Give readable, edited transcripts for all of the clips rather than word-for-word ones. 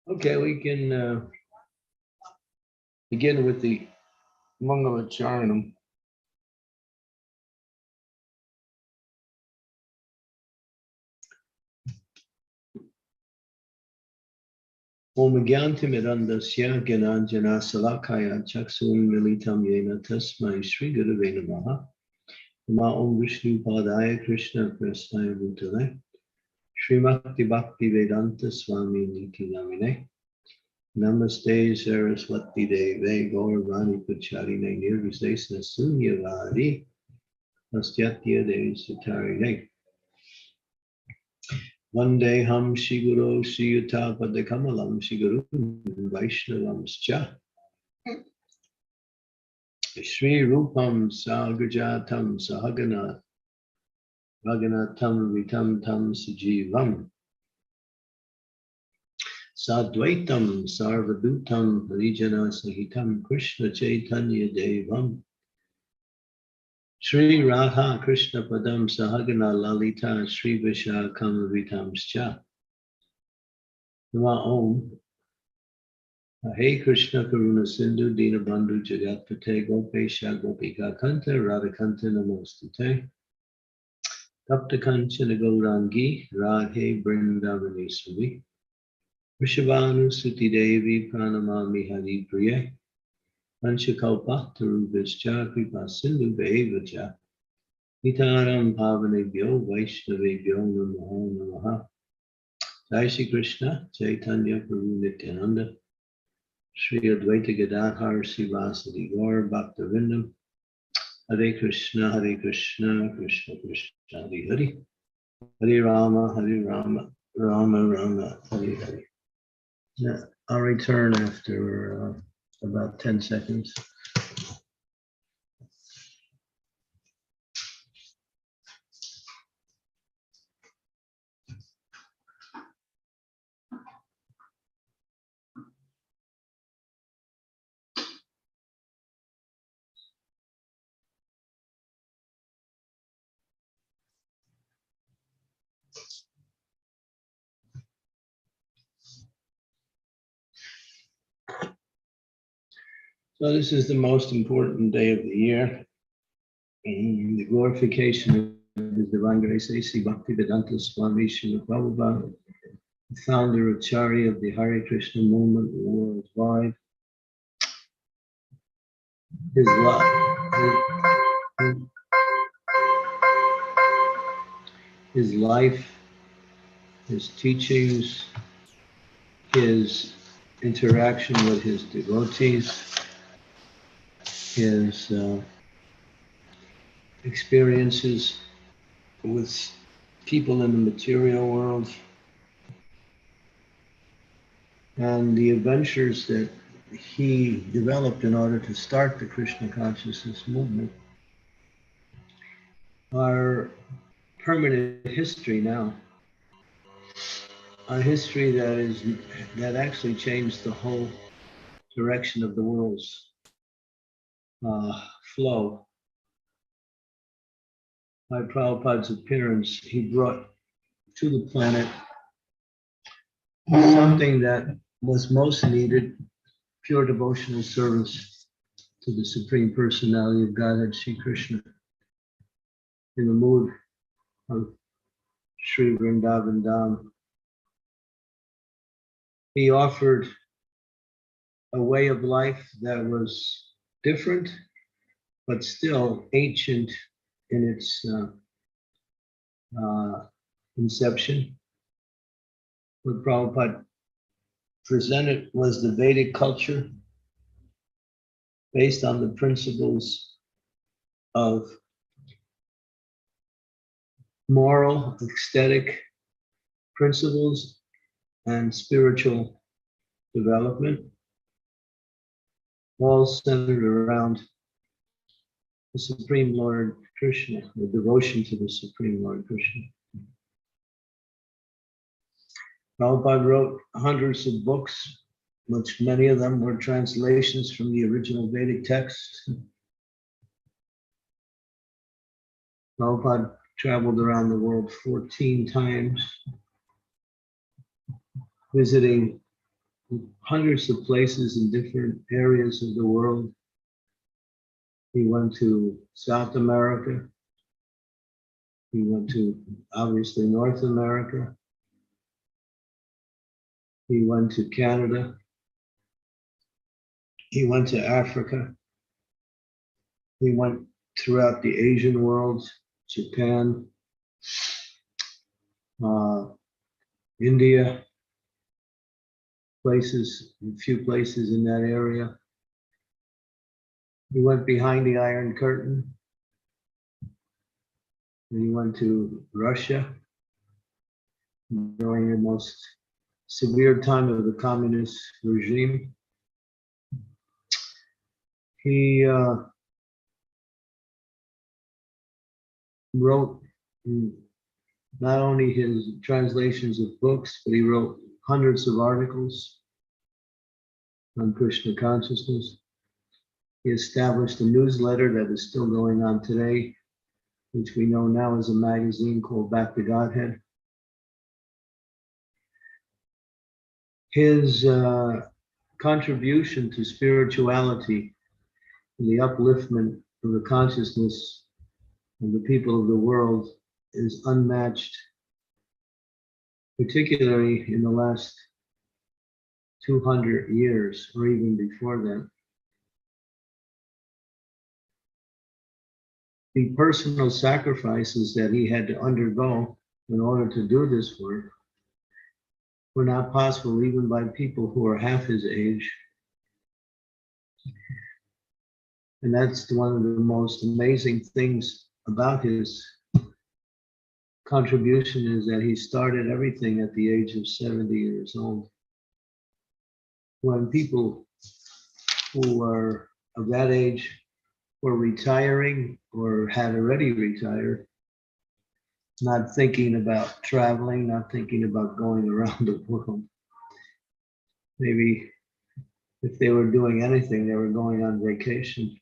Okay, we can begin with the Mangala Charanam. Om Gyantimirandasya Gyananjana Salakaya Chaksun Militam Yena Tasmai Sri Gurave Namaha. Nama Om Vishnu Padaya Krishna Prasnaya Bhutale Srimati Bhakti Vedanta Swami Niti Namine Namaste Saraswati Deve Gauravani Pacharine Nirvisesna Sunyavadi Nastyatya Devi Sutarine Vande Ham Shiguro Shiyuta Padakamalam Shiguru Vaishnavamscha Shri Rupam Sagrajatam Sahagana Raganatam Vitam Tam Sujivam Sadvaitam Sarvadutam Harijana Sahitam Krishna Chaitanya Devam Shri Radha Krishna Padam Sahagana Lalita Shri Vishakam Vitamscha Nama Om Hey Krishna Karuna Sindhu Dinabandhu Jagatpate Gopesha Gopika Kanta Radhakanta Namostate Tapta Kanchana Gaurangi Radhe Brindavaneswari Vrishabhanu Suti Devi Pranamami Hari Priya Panchakalpa Tarubhascha Kripa Sindhu Bevacha Nitaram Pavanebhyo Vaishnavebhyo Namo Namaha Jai Shri Krishna Chaitanya Prabhu Nityananda Shri Advaita Gadadhar Sivasadi Gaur Bhaktivinoda Hare Krishna Krishna Krishna Hare Hare Hare Rama Rama Rama Hare Hare. Yeah, I'll return after about 10 seconds. So this is the most important day of the year. The glorification of His Divine Grace A.C. Bhaktivedanta Swami Srila Prabhupada, the founder Acharya of the Hare Krishna movement worldwide. His life, his teachings, his interaction with his devotees, his experiences with people in the material world, and the adventures that he developed in order to start the Krishna consciousness movement are permanent history now. A history that actually changed the whole direction of the world's flow. By Prabhupada's appearance, he brought to the planet something that was most needed: pure devotional service to the Supreme Personality of Godhead, Sri Krishna, in the mood of Sri Vrindavan Dham. He offered a way of life that was different, but still ancient in its inception. What Prabhupada presented was the Vedic culture based on the principles of moral, aesthetic principles and spiritual development, all centered around the Supreme Lord Krishna, the devotion to the Supreme Lord Krishna. Prabhupada wrote hundreds of books, which many of them were translations from the original Vedic text. Prabhupada traveled around the world 14 times, visiting hundreds of places in different areas of the world. He went to South America. He went to, obviously, North America. He went to Canada. He went to Africa. He went throughout the Asian world, Japan, India, places, a few places in that area. He went behind the Iron Curtain. He went to Russia during the most severe time of the communist regime. He wrote not only his translations of books, but he wrote hundreds of articles on Krishna consciousness. He established a newsletter that is still going on today, which we know now as a magazine called Back to Godhead. His contribution to spirituality and the upliftment of the consciousness of the people of the world is unmatched, particularly in the last 200 years or even before that. The personal sacrifices that he had to undergo in order to do this work were not possible even by people who are half his age. And that's one of the most amazing things about his contribution, is that he started everything at the age of 70 years old. When people who are of that age were retiring or had already retired, not thinking about traveling, not thinking about going around the world. Maybe if they were doing anything, they were going on vacation.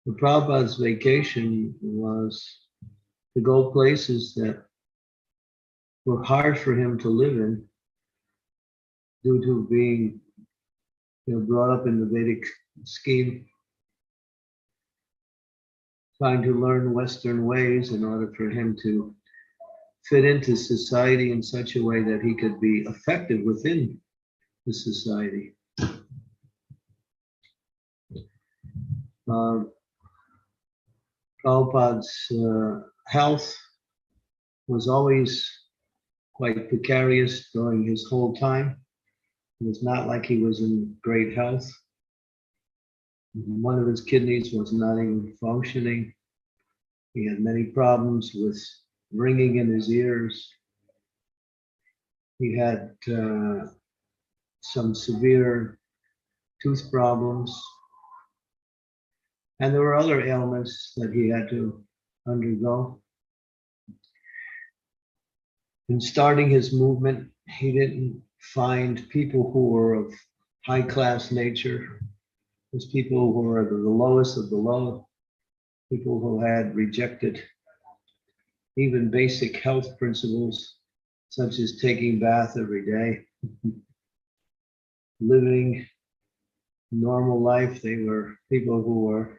The Prabhupada's vacation was to go places that were hard for him to live in due to being, brought up in the Vedic scheme, trying to learn Western ways in order for him to fit into society in such a way that he could be effective within the society. Prabhupada's health was always quite precarious during his whole time. It was not like he was in great health. One of his kidneys was not even functioning. He had many problems with ringing in his ears. He had some severe tooth problems. And there were other ailments that he had to undergo. In starting his movement, he didn't find people who were of high class nature. It was people who were the lowest of the low, people who had rejected even basic health principles, such as taking bath every day, living normal life. They were people who were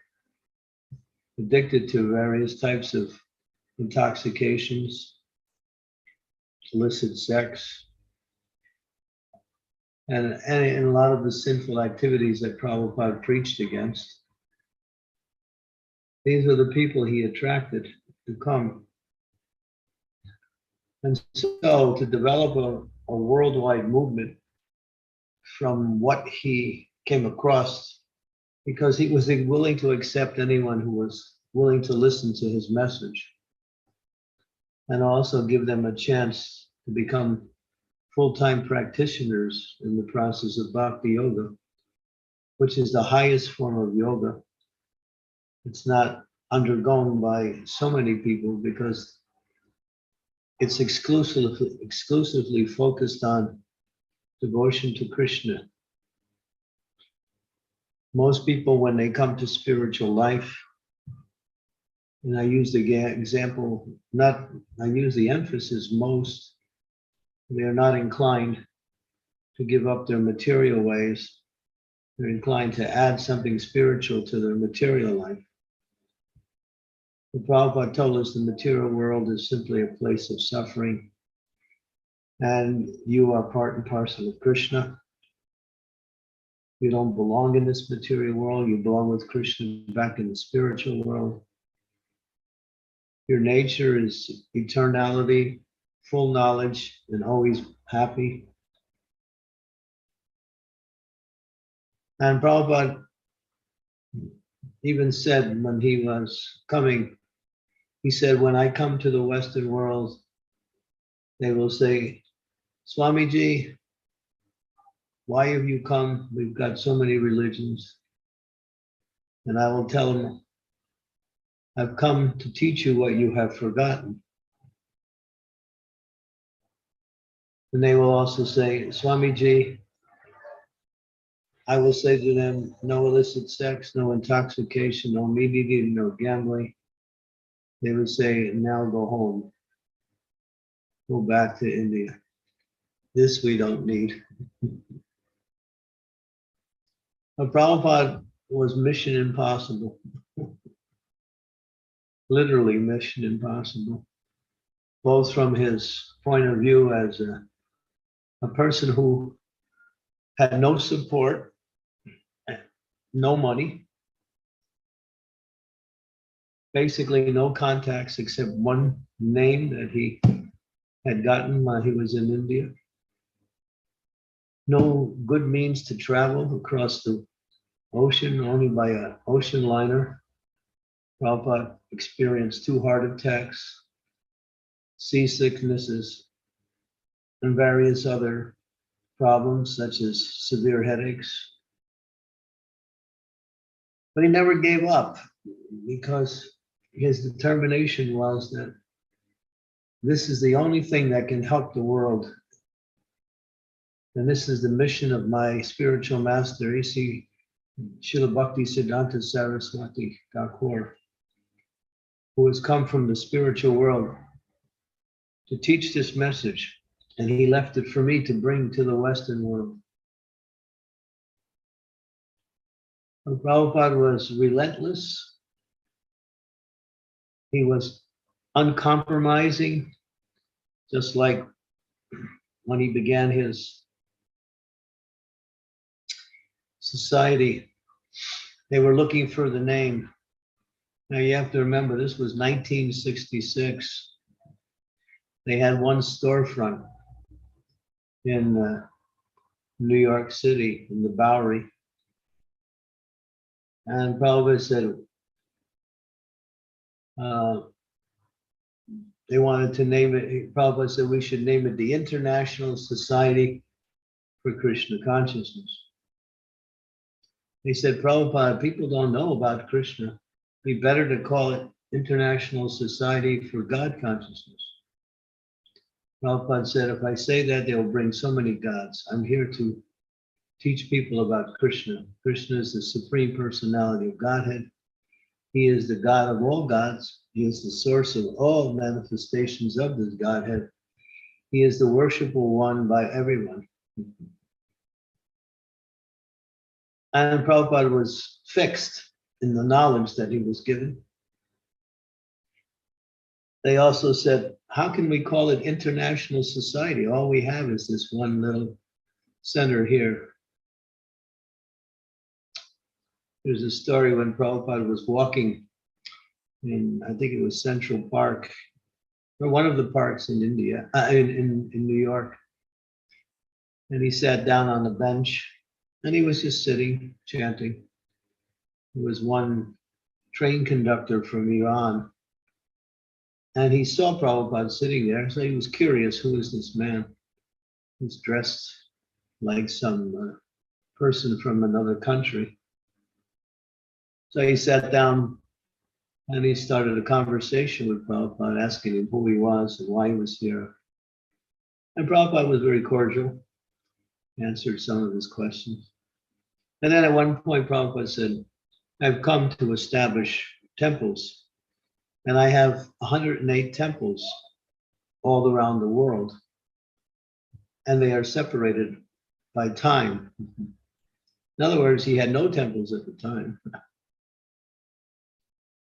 addicted to various types of intoxications, illicit sex, and a lot of the sinful activities that Prabhupada preached against. These are the people he attracted to come. And so to develop a worldwide movement from what he came across, because he was willing to accept anyone who was willing to listen to his message, and also give them a chance to become full-time practitioners in the process of bhakti yoga, which is the highest form of yoga. It's not undergone by so many people because it's exclusively focused on devotion to Krishna. Most people, when they come to spiritual life, and I use the example, I use the emphasis most, they are not inclined to give up their material ways. They're inclined to add something spiritual to their material life. The Prabhupada told us the material world is simply a place of suffering, and you are part and parcel of Krishna. You don't belong in this material world, you belong with Krishna back in the spiritual world. Your nature is eternality, full knowledge, and always happy. And Prabhupada even said when he was coming, he said, when I come to the Western world, they will say, Swamiji, why have you come? We've got so many religions. And I will tell them, I've come to teach you what you have forgotten. And they will also say, Swamiji, I will say to them, no illicit sex, no intoxication, no meat eating, no gambling. They would say, now go home. Go back to India. This we don't need. But Prabhupada was mission impossible. Literally mission impossible. Both from his point of view as a person who had no support, no money, basically no contacts except one name that he had gotten while he was in India. No good means to travel across the ocean, only by an ocean liner. Prabhupada experienced 2 heart attacks, seasicknesses, and various other problems such as severe headaches. But he never gave up because his determination was that this is the only thing that can help the world. And this is the mission of my spiritual master, A.C. Srila Bhakti Siddhanta Saraswati Thakur, who has come from the spiritual world to teach this message. And he left it for me to bring to the Western world. And Prabhupada was relentless. He was uncompromising, just like when he began his society. They were looking for the name. Now you have to remember, this was 1966. They had one storefront in New York City, in the Bowery. And Prabhupada said, they wanted to name it, Prabhupada said we should name it the International Society for Krishna Consciousness. He said, Prabhupada, people don't know about Krishna. It'd be better to call it International Society for God Consciousness. Prabhupada said, if I say that, they'll bring so many gods. I'm here to teach people about Krishna. Krishna is the Supreme Personality of Godhead. He is the God of all gods. He is the source of all manifestations of this Godhead. He is the worshipable one by everyone. And Prabhupada was fixed in the knowledge that he was given. They also said, how can we call it International Society? All we have is this one little center here. There's a story when Prabhupada was walking in, I think it was Central Park, or one of the parks in India, in New York. And he sat down on a bench and he was just sitting, chanting. There was one train conductor from Iran. And he saw Prabhupada sitting there, so he was curious, who is this man? He's dressed like some person from another country. So he sat down and he started a conversation with Prabhupada, asking him who he was and why he was here. And Prabhupada was very cordial, answered some of his questions. And then at one point, Prabhupada said, I've come to establish temples, and I have 108 temples all around the world, and they are separated by time. In other words, he had no temples at the time.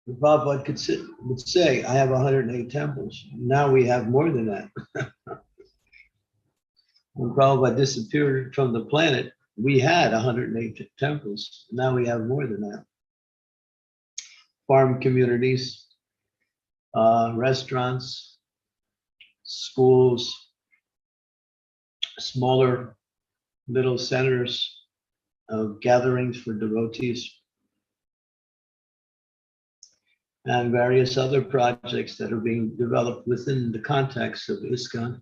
The Prabhupada would say, I have 108 temples. Now we have more than that. When Prabhupada disappeared from the planet, we had 108 temples. Now we have more than that. Farm communities, restaurants, schools, smaller little centers of gatherings for devotees, and various other projects that are being developed within the context of ISKCON.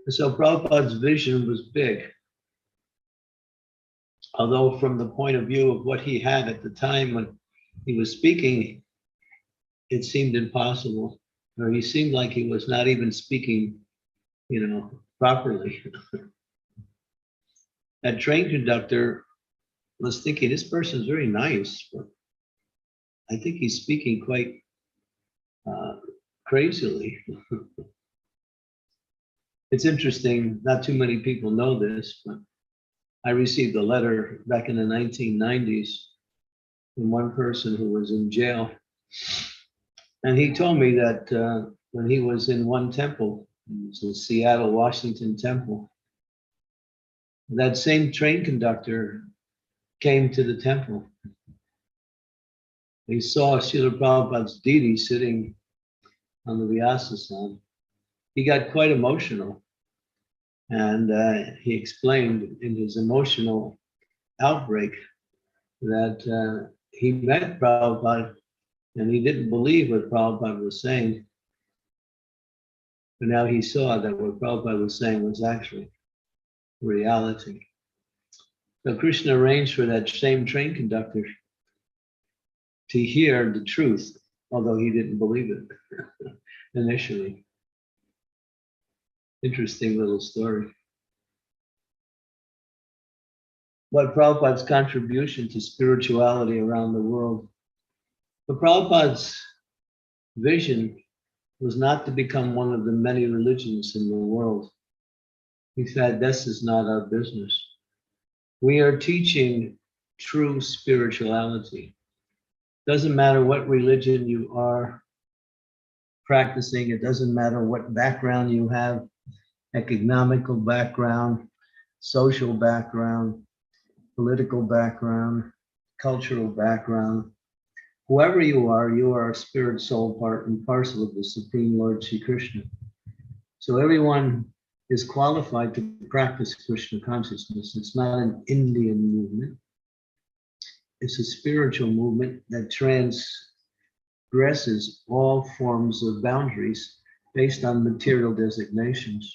So Prabhupada's vision was big, although from the point of view of what he had at the time when he was speaking, it seemed impossible, or he seemed like he was not even speaking, properly. That train conductor was thinking, this person's very nice, but I think he's speaking quite crazily. It's interesting, not too many people know this, but I received a letter back in the 1990s from one person who was in jail. And he told me that when he was in one temple, it was the Seattle, Washington temple, that same train conductor came to the temple. He saw Srila Prabhupada's deity sitting on the Vyasasana. He got quite emotional, and he explained in his emotional outbreak that he met Prabhupada and he didn't believe what Prabhupada was saying, but now he saw that what Prabhupada was saying was actually reality. So Krishna arranged for that same train conductor to hear the truth, although he didn't believe it initially. Interesting little story. But Prabhupada's contribution to spirituality around the world. But Prabhupada's vision was not to become one of the many religions in the world. He said, this is not our business. We are teaching true spirituality. Doesn't matter what religion you are practicing, it doesn't matter what background you have, economical background, social background, political background, cultural background. Whoever you are a spirit, soul, part and parcel of the Supreme Lord Sri Krishna. So everyone is qualified to practice Krishna consciousness. It's not an Indian movement. It's a spiritual movement that transgresses all forms of boundaries based on material designations.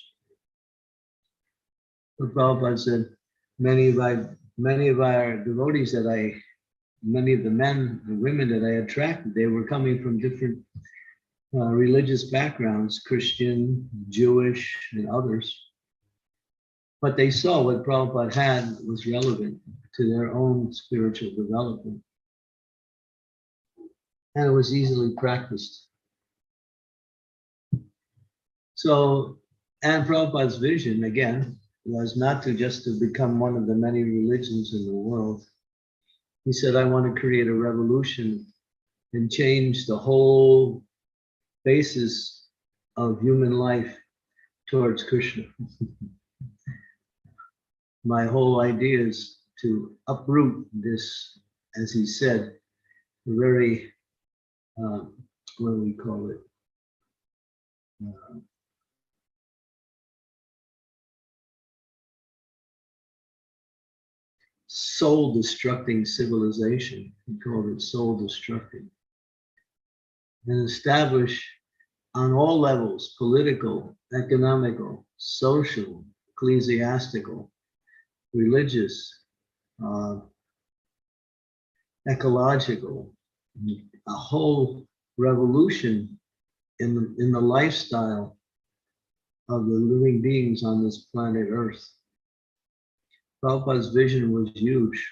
But Prabhupada said, many of our devotees many of the men and women that I attracted, they were coming from different religious backgrounds, Christian, Jewish, and others. But they saw what Prabhupada had was relevant to their own spiritual development. And it was easily practiced. So, and Prabhupada's vision, again, was not to become one of the many religions in the world. He said, I want to create a revolution and change the whole basis of human life towards Krishna. My whole idea is to uproot this, as he said, very, what do we call it? Soul-destructing civilization. He called it soul-destructing. And establish on all levels, political, economical, social, ecclesiastical, religious, ecological, a whole revolution in the lifestyle of the living beings on this planet Earth. Prabhupada's vision was huge.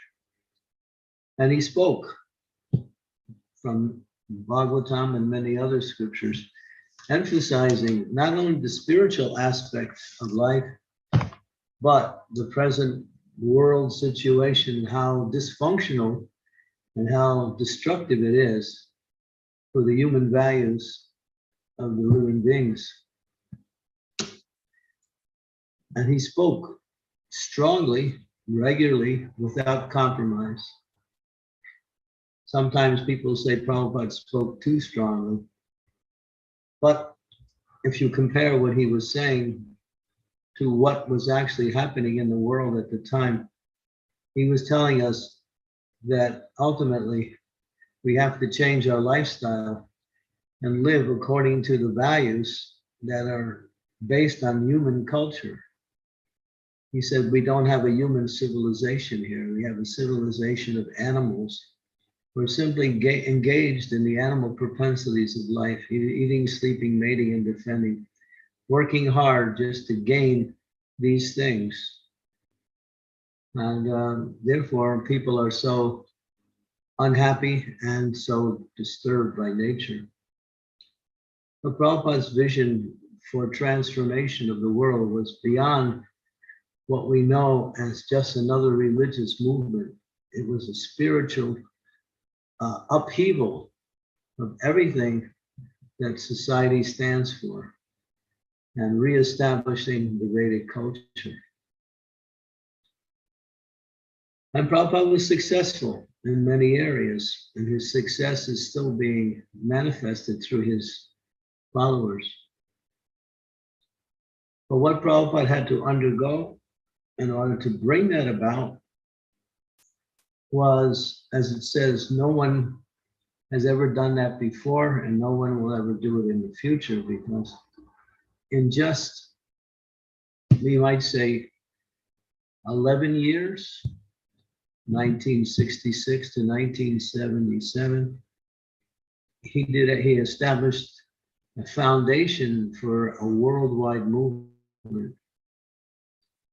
And he spoke from Bhagavatam and many other scriptures, emphasizing not only the spiritual aspect of life, But the present world situation, how dysfunctional and how destructive it is for the human values of the living beings. And he spoke strongly, regularly, without compromise. Sometimes people say Prabhupada spoke too strongly. But if you compare what he was saying to what was actually happening in the world at the time, he was telling us that ultimately we have to change our lifestyle and live according to the values that are based on human culture. He said, we don't have a human civilization here. We have a civilization of animals. We're simply engaged in the animal propensities of life, eating, sleeping, mating, and defending, working hard just to gain these things. And therefore, people are so unhappy and so disturbed by nature. But Prabhupada's vision for transformation of the world was beyond what we know as just another religious movement. It was a spiritual upheaval of everything that society stands for and reestablishing the Vedic culture. And Prabhupada was successful in many areas, and his success is still being manifested through his followers. But what Prabhupada had to undergo in order to bring that about was, as it says, no one has ever done that before, and no one will ever do it in the future, because in just, we might say, 11 years, 1966 to 1977, he established a foundation for a worldwide movement,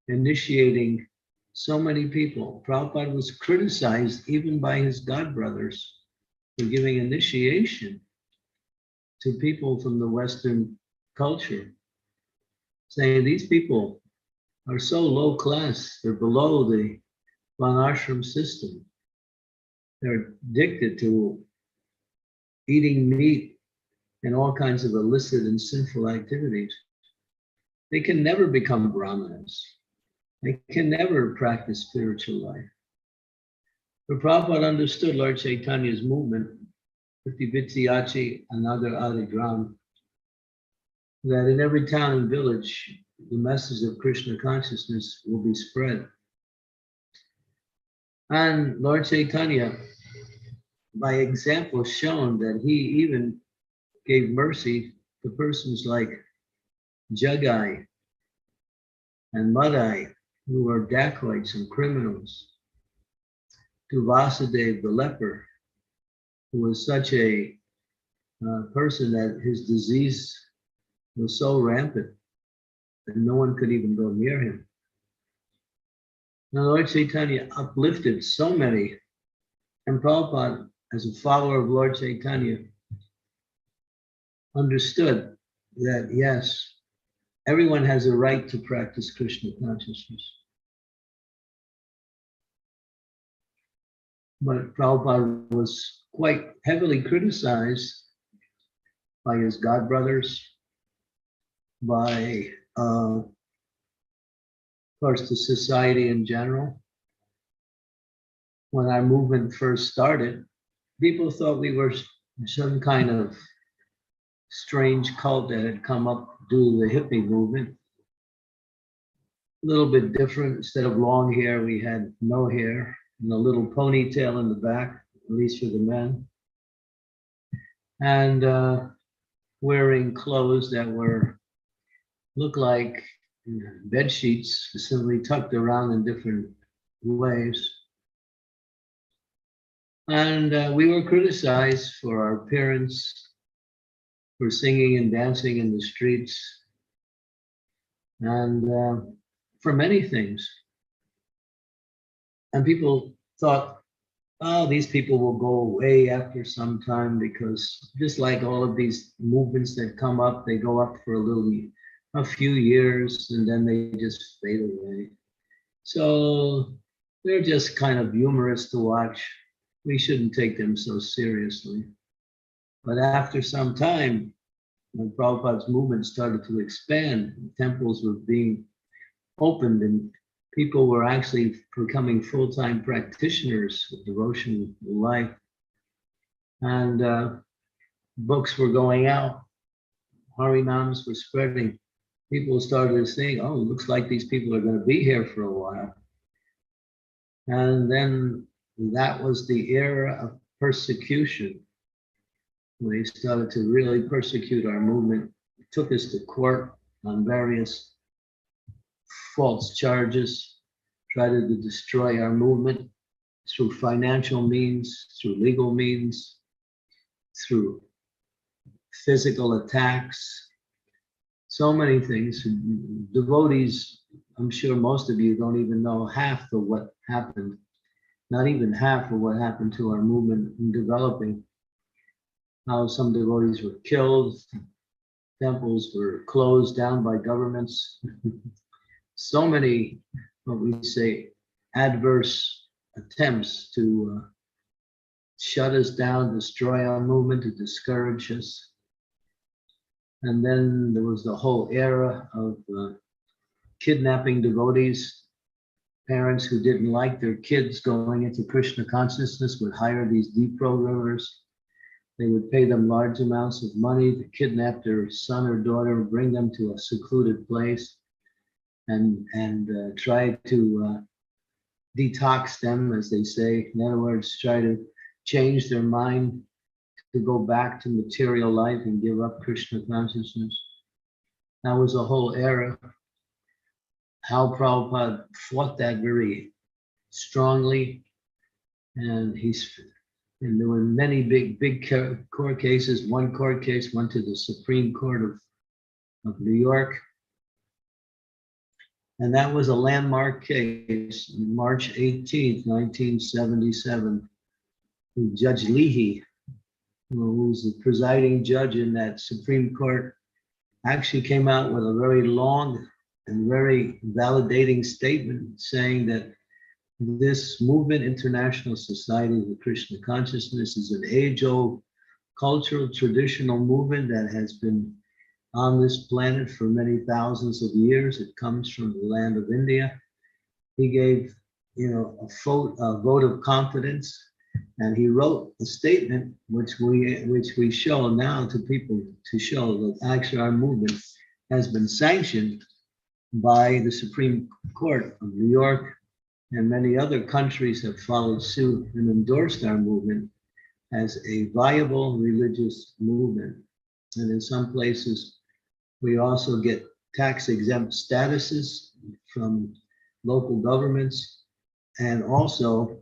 initiating so many people. Prabhupada was criticized even by his godbrothers for giving initiation to people from the Western culture, saying these people are so low class, they're below the Varnashram system. They're addicted to eating meat and all kinds of illicit and sinful activities. They can never become Brahmanas. They can never practice spiritual life. But Prabhupada understood Lord Chaitanya's movement, Priti Vityachi Anagar Adigram, that in every town and village, the message of Krishna consciousness will be spread. And Lord Chaitanya, by example, shown that he even gave mercy to persons like Jagai and Madai, who were dacoits and criminals, to Vasudev the leper, who was such a person that his disease was so rampant that no one could even go near him. Now, Lord Chaitanya uplifted so many, and Prabhupada, as a follower of Lord Chaitanya, understood that, yes, everyone has a right to practice Krishna consciousness. But Prabhupada was quite heavily criticized by his godbrothers, by, of course, the society in general. When our movement first started, people thought we were some kind of strange cult that had come up due to the hippie movement. A little bit different. Instead of long hair, we had no hair and a little ponytail in the back, at least for the men. And wearing clothes that looked like bed sheets, simply tucked around in different ways. And we were criticized for our appearance, for singing and dancing in the streets, and for many things. And people thought, oh, these people will go away after some time, because just like all of these movements that come up, they go up for a little a few years and then they just fade away. So they're just kind of humorous to watch. We shouldn't take them so seriously. But after some time, when Prabhupada's movement started to expand, temples were being opened and people were actually becoming full-time practitioners of devotional life. And books were going out, Harinams were spreading. People started to think, oh, it looks like these people are going to be here for a while. And then that was the era of persecution. They started to really persecute our movement. It took us to court on various false charges, tried to destroy our movement through financial means, through legal means, through physical attacks, so many things. Devotees, I'm sure most of you don't even know half of what happened, not even half of what happened to our movement in developing. How some devotees were killed, temples were closed down by governments. So many, what we say, adverse attempts to shut us down, destroy our movement, to discourage us. And then there was the whole era of kidnapping devotees. Parents who didn't like their kids going into Krishna consciousness would hire these deprogrammers. They would pay them large amounts of money to kidnap their son or daughter and bring them to a secluded place and try to detox them, as they say. In other words, try to change their mind to go back to material life and give up Krishna consciousness. That was a whole era. How Prabhupada fought that very strongly, and there were many big court cases. One court case went to the Supreme Court of New York, and that was a landmark case, March 18th, 1977. Judge Leahy, who was the presiding judge in that Supreme Court, actually came out with a very long and very validating statement saying that this movement, International Society of Krishna Consciousness, is an age-old cultural traditional movement that has been on this planet for many thousands of years. It comes from the land of India. He gave, a vote of confidence, and he wrote a statement which we show now to people to show that actually our movement has been sanctioned by the Supreme Court of New York, and many other countries have followed suit and endorsed our movement as a viable religious movement. And in some places, we also get tax-exempt statuses from local governments, and also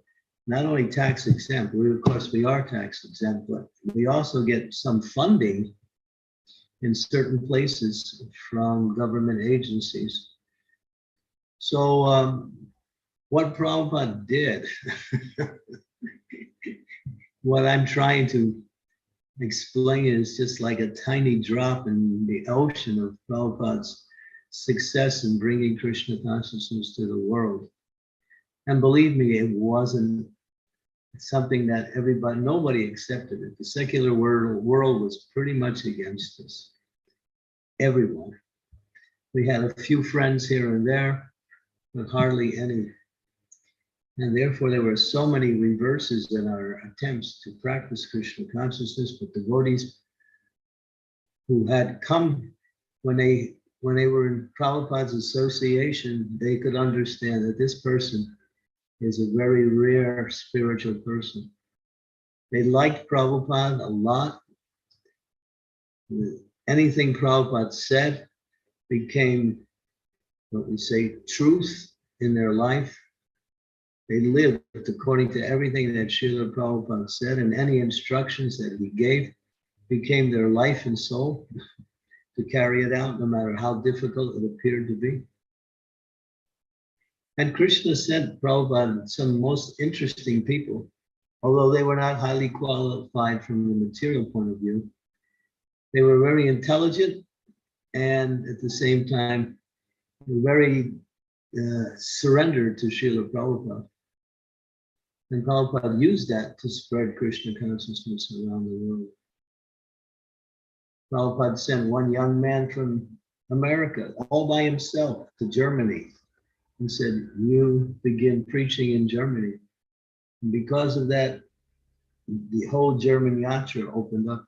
not only tax-exempt, of course we are tax-exempt, but we also get some funding in certain places from government agencies. So what Prabhupada did, what I'm trying to explain is just like a tiny drop in the ocean of Prabhupada's success in bringing Krishna consciousness to the world. And believe me, it wasn't something that nobody accepted it. The secular world was pretty much against us. Everyone. We had a few friends here and there, but hardly any. And therefore, there were so many reverses in our attempts to practice Krishna consciousness. But devotees who had come when they were in Prabhupada's association, they could understand that this person is a very rare spiritual person. They liked Prabhupada a lot. Anything Prabhupada said became what we say truth in their life. They lived according to everything that Srila Prabhupada said, and any instructions that he gave became their life and soul to carry it out, no matter how difficult it appeared to be. And Krishna sent Prabhupada some most interesting people, although they were not highly qualified from the material point of view. They were very intelligent, and at the same time, very surrendered to Srila Prabhupada. And Prabhupada used that to spread Krishna consciousness around the world. Prabhupada sent one young man from America all by himself to Germany and said, you begin preaching in Germany. And because of that, the whole German yatra opened up.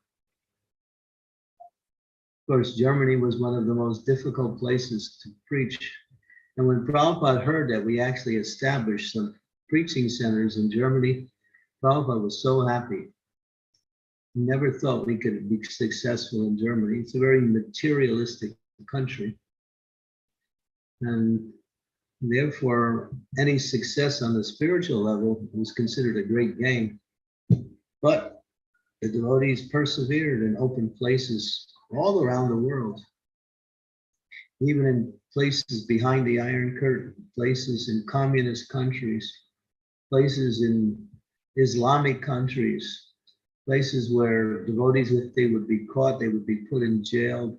Of course, Germany was one of the most difficult places to preach. And when Prabhupada heard that we actually established some preaching centers in Germany, Prabhupada was so happy. He never thought we could be successful in Germany. It's a very materialistic country. And therefore, any success on the spiritual level was considered a great gain. But the devotees persevered and opened places all around the world, even in places behind the Iron Curtain, places in communist countries, places in Islamic countries, places where devotees, if they would be caught, they would be put in jail,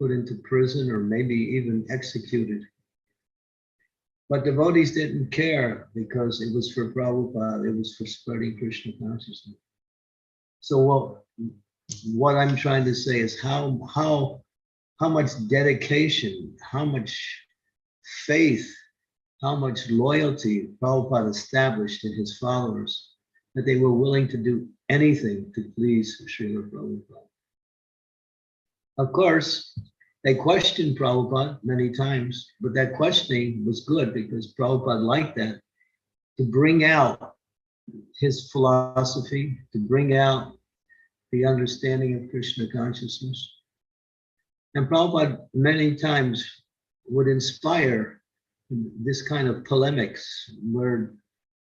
put into prison, or maybe even executed. But devotees didn't care because it was for Prabhupada, it was for spreading Krishna consciousness. So what I'm trying to say is how much dedication, how much faith, how much loyalty Prabhupada established in his followers, that they were willing to do anything to please Srila Prabhupada. Of course, they questioned Prabhupada many times, but that questioning was good because Prabhupada liked that, to bring out his philosophy, to bring out the understanding of Krishna consciousness. And Prabhupada many times would inspire this kind of polemics where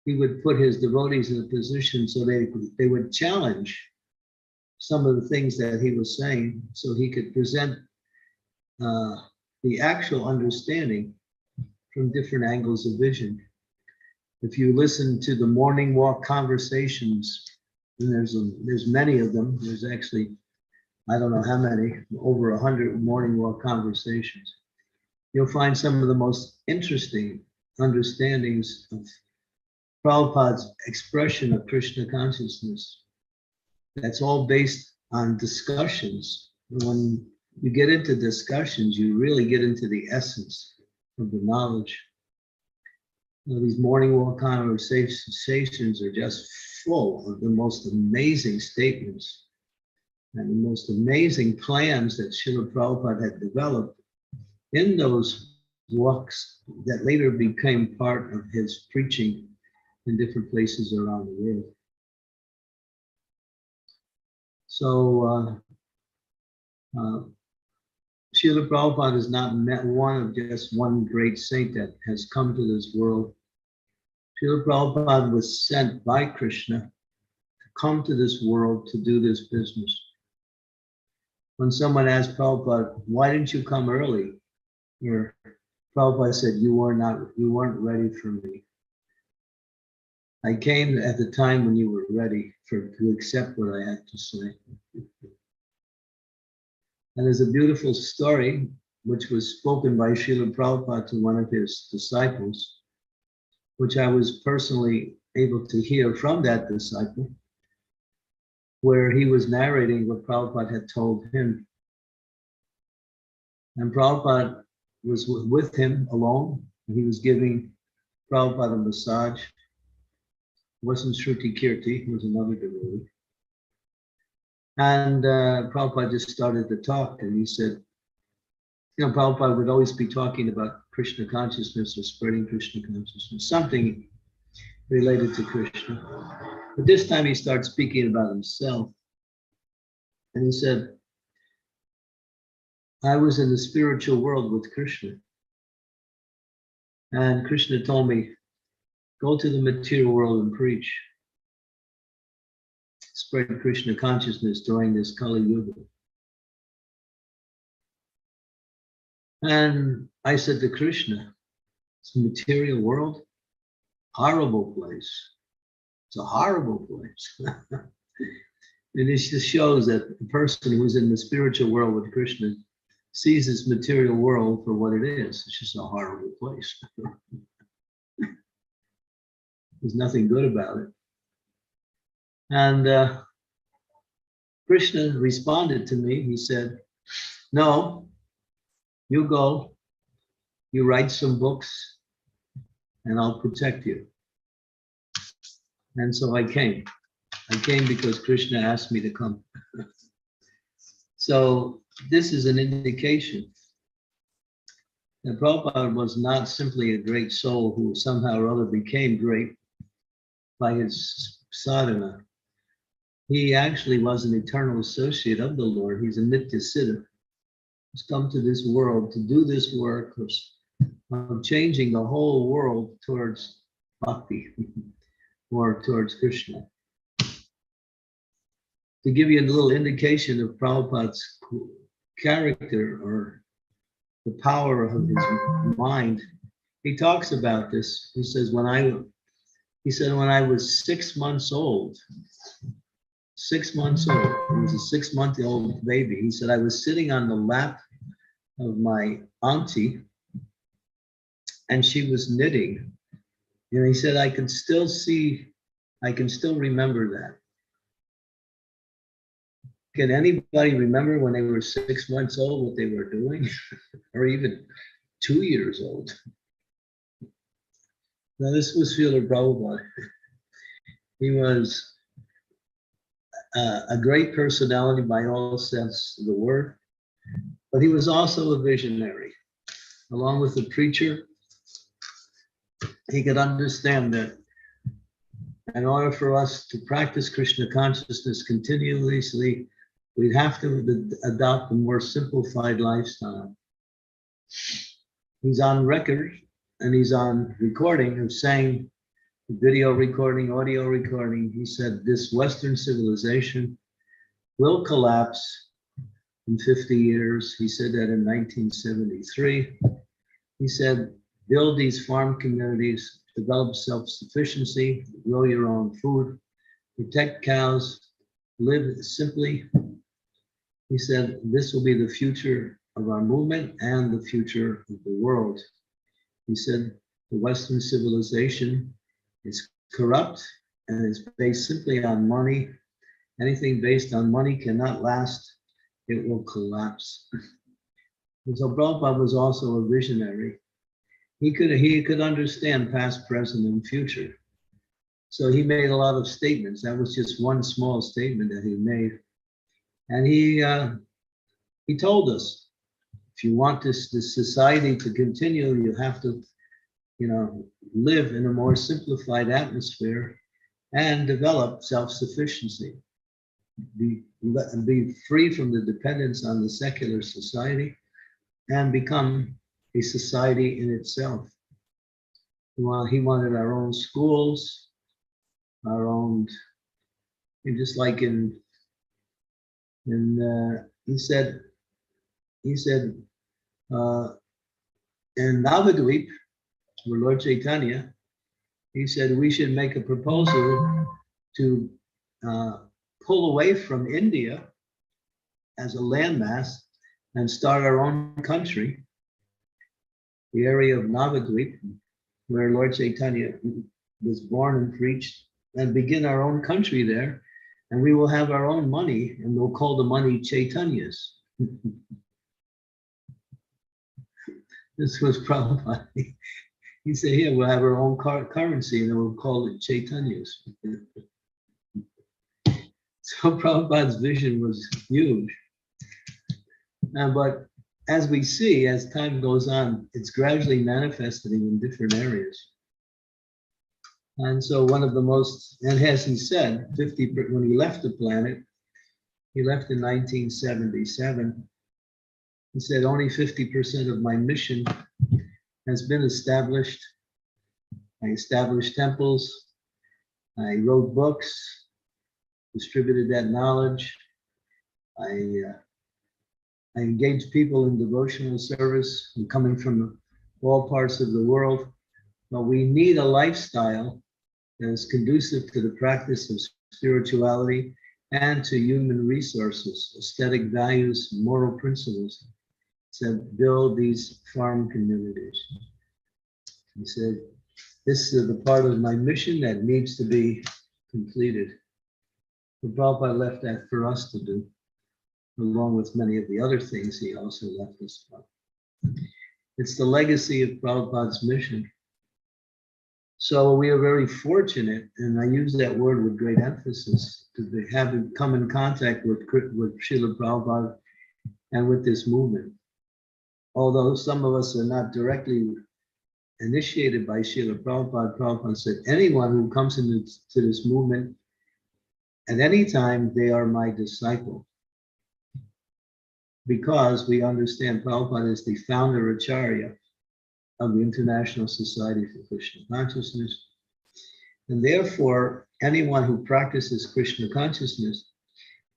he would put his devotees in a position so they would challenge some of the things that he was saying, so he could present the actual understanding from different angles of vision. If you listen to the morning walk conversations, and there's many of them, there's actually, I don't know how many, over 100 morning walk conversations, you'll find some of the most interesting understandings of Prabhupada's expression of Krishna consciousness. That's all based on discussions. When you get into discussions, you really get into the essence of the knowledge. You know, these morning walk conversations are just full of the most amazing statements and the most amazing plans that Srila Prabhupada had developed in those walks that later became part of his preaching in different places around the world. So Srila Prabhupada is not one of just one great saint that has come to this world. Srila Prabhupada was sent by Krishna to come to this world to do this business. When someone asked Prabhupada, why didn't you come early? Or Prabhupada said, you weren't ready for me. I came at the time when you were ready to accept what I had to say. And there's a beautiful story which was spoken by Srila Prabhupada to one of his disciples, which I was personally able to hear from that disciple, where he was narrating what Prabhupada had told him. And Prabhupada was with him alone, and he was giving Prabhupada a massage. It wasn't Shruti Kirti, it was another devotee. And Prabhupada just started to talk, and he said, you know, Prabhupada would always be talking about Krishna consciousness or spreading Krishna consciousness, something related to Krishna. But this time he started speaking about himself. And he said, I was in the spiritual world with Krishna. And Krishna told me, go to the material world and preach. Spread Krishna consciousness during this Kali Yuga. And I said to Krishna, it's a material world, horrible place. It's a horrible place. And it just shows that the person who's in the spiritual world with Krishna sees this material world for what it is. It's just a horrible place. There's nothing good about it. And Krishna responded to me. He said, no, you go, you write some books, and I'll protect you. And so I came. I came because Krishna asked me to come. So this is an indication that Prabhupada was not simply a great soul who somehow or other became great by his sadhana. He actually was an eternal associate of the Lord. He's a Nitya Siddha. He's come to this world to do this work of changing the whole world towards bhakti or towards Krishna. To give you a little indication of Prabhupada's character or the power of his mind, he talks about this. He says, when I was 6 months old, 6 months old, he was a 6-month-old baby. He said, I was sitting on the lap of my auntie and she was knitting. And he said, I can still remember that. Can anybody remember when they were 6 months old what they were doing? Or even 2 years old? Now, this was Srila Prabhupada. He was a great personality by all sense of the word, but he was also a visionary. Along with the preacher, he could understand that in order for us to practice Krishna consciousness continuously, we'd have to adopt a more simplified lifestyle. He's on record and he's on recording of saying, video recording, audio recording, he said, this Western civilization will collapse in 50 years. He said that in 1973. He said, build these farm communities, develop self-sufficiency, grow your own food, protect cows, live simply. He said, this will be the future of our movement and the future of the world. He said, the Western civilization is corrupt and is based simply on money. Anything based on money cannot last. It will collapse. And so Prabhupada was also a visionary. He could understand past, present, and future. So he made a lot of statements. That was just one small statement that he made. And he told us, if you want this society to continue, you have to, live in a more simplified atmosphere and develop self-sufficiency. Be free from the dependence on the secular society and become a society in itself. Well, he wanted our own schools, our own, and just like he said in Navadvip, where Lord Chaitanya, he said we should make a proposal to pull away from India as a landmass and start our own country, the area of Navadvip, where Lord Chaitanya was born and preached, and begin our own country there, and we will have our own money, and we'll call the money Chaitanya's. This was Prabhupada. He said, here, we'll have our own currency, and then we'll call it Chaitanya's. So Prabhupada's vision was huge. But as we see, as time goes on, it's gradually manifesting in different areas. And so one of the most, and as he said, when he left the planet, he left in 1977, he said only 50% of my mission has been established. I established temples, I wrote books, distributed that knowledge, I engaged people in devotional service and coming from all parts of the world. But we need a lifestyle that is conducive to the practice of spirituality and to human resources, aesthetic values, moral principles. said, build these farm communities. He said, this is the part of my mission that needs to be completed. But Prabhupada left that for us to do, along with many of the other things he also left us for. It's the legacy of Prabhupada's mission. So we are very fortunate, and I use that word with great emphasis, to have come in contact with Srila Prabhupada and with this movement. Although some of us are not directly initiated by Srila Prabhupada, Prabhupada said, anyone who comes into this movement at any time, they are my disciple. Because we understand Prabhupada is the founder Acharya of the International Society for Krishna Consciousness. And therefore, anyone who practices Krishna consciousness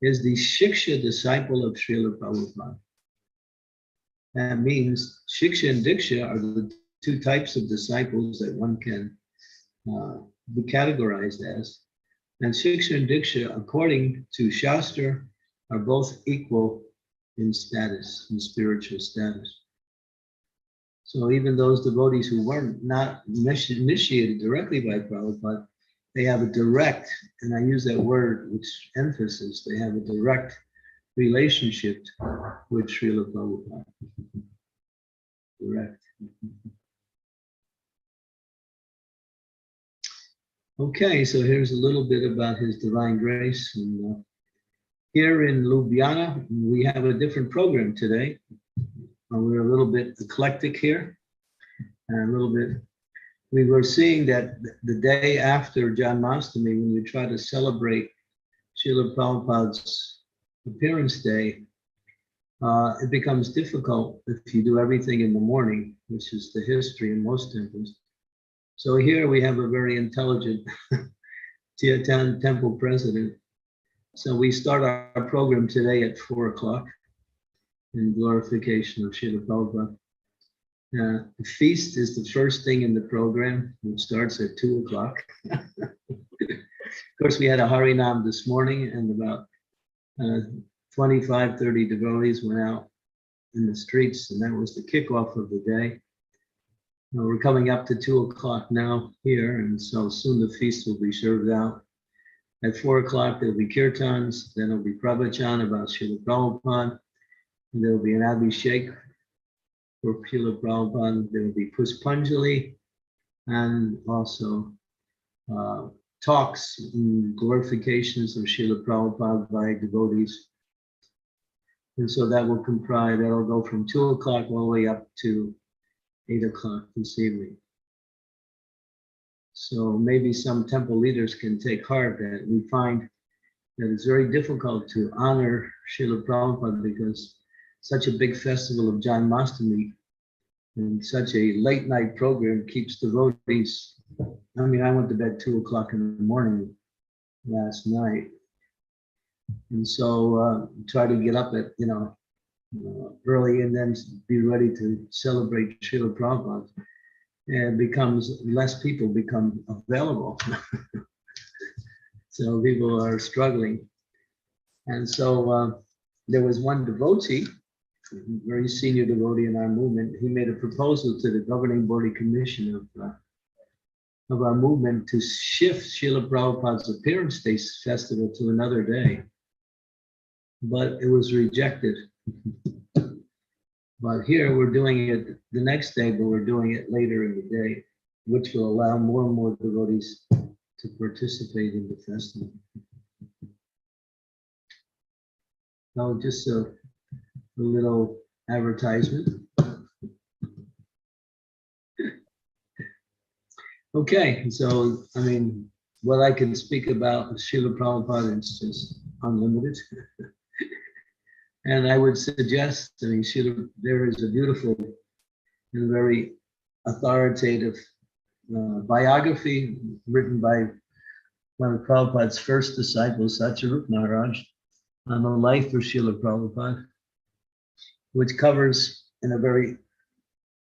is the Shiksha disciple of Srila Prabhupada. That means Shiksha and Diksha are the two types of disciples that one can be categorized as. And Shiksha and Diksha, according to Shastra, are both equal in status, in spiritual status. So even those devotees who weren't not initiated directly by Prabhupada, they have a direct, and I use that word with emphasis, they have a direct relationship with Srila Prabhupada. Direct. Okay, so here's a little bit about his divine grace. And, here in Ljubljana, we have a different program today. We're a little bit eclectic here, and a little bit. We were seeing that the day after Janmashtami, when you try to celebrate Srila Prabhupada's appearance day, it becomes difficult if you do everything in the morning, which is the history in most temples. So here we have a very intelligent Tibetan temple president. So we start our program today at 4 o'clock in glorification of Srila Prabhupada. The feast is the first thing in the program, which starts at 2 o'clock. Of course, we had a Harinam this morning, and about 25, 30 devotees went out in the streets, and that was the kickoff of the day. We're coming up to 2 o'clock now here, and so soon the feast will be served out. At 4 o'clock, there'll be kirtans, then there'll be pravachan about Srila Prabhupada, and there'll be an abhishek for Srila Prabhupada, there'll be Puspanjali, and also talks and glorifications of Srila Prabhupada by devotees. And so that will comprise, that'll go from 2 o'clock all the way up to 8 o'clock this evening. So maybe some temple leaders can take heart that we find that it's very difficult to honor Srila Prabhupada because such a big festival of Janmashtami and such a late night program keeps devotees. I mean, I went to bed 2 o'clock in the morning last night. And so try to get up at, early and then be ready to celebrate Srila Prabhupada. And becomes less people become available. So people are struggling. And so there was one devotee, very senior devotee in our movement. He made a proposal to the governing body commission of our movement to shift Srila Prabhupada's appearance day festival to another day. But it was rejected. But here we're doing it the next day, but we're doing it later in the day, which will allow more and more devotees to participate in the festival. Now, just a little advertisement. Okay, so, I mean, what I can speak about Srila Prabhupada is just unlimited. And I would suggest, I mean, there is a beautiful and very authoritative biography written by one of Prabhupada's first disciples, Satyarup Maharaj, on the life of Srila Prabhupada, which covers in a very,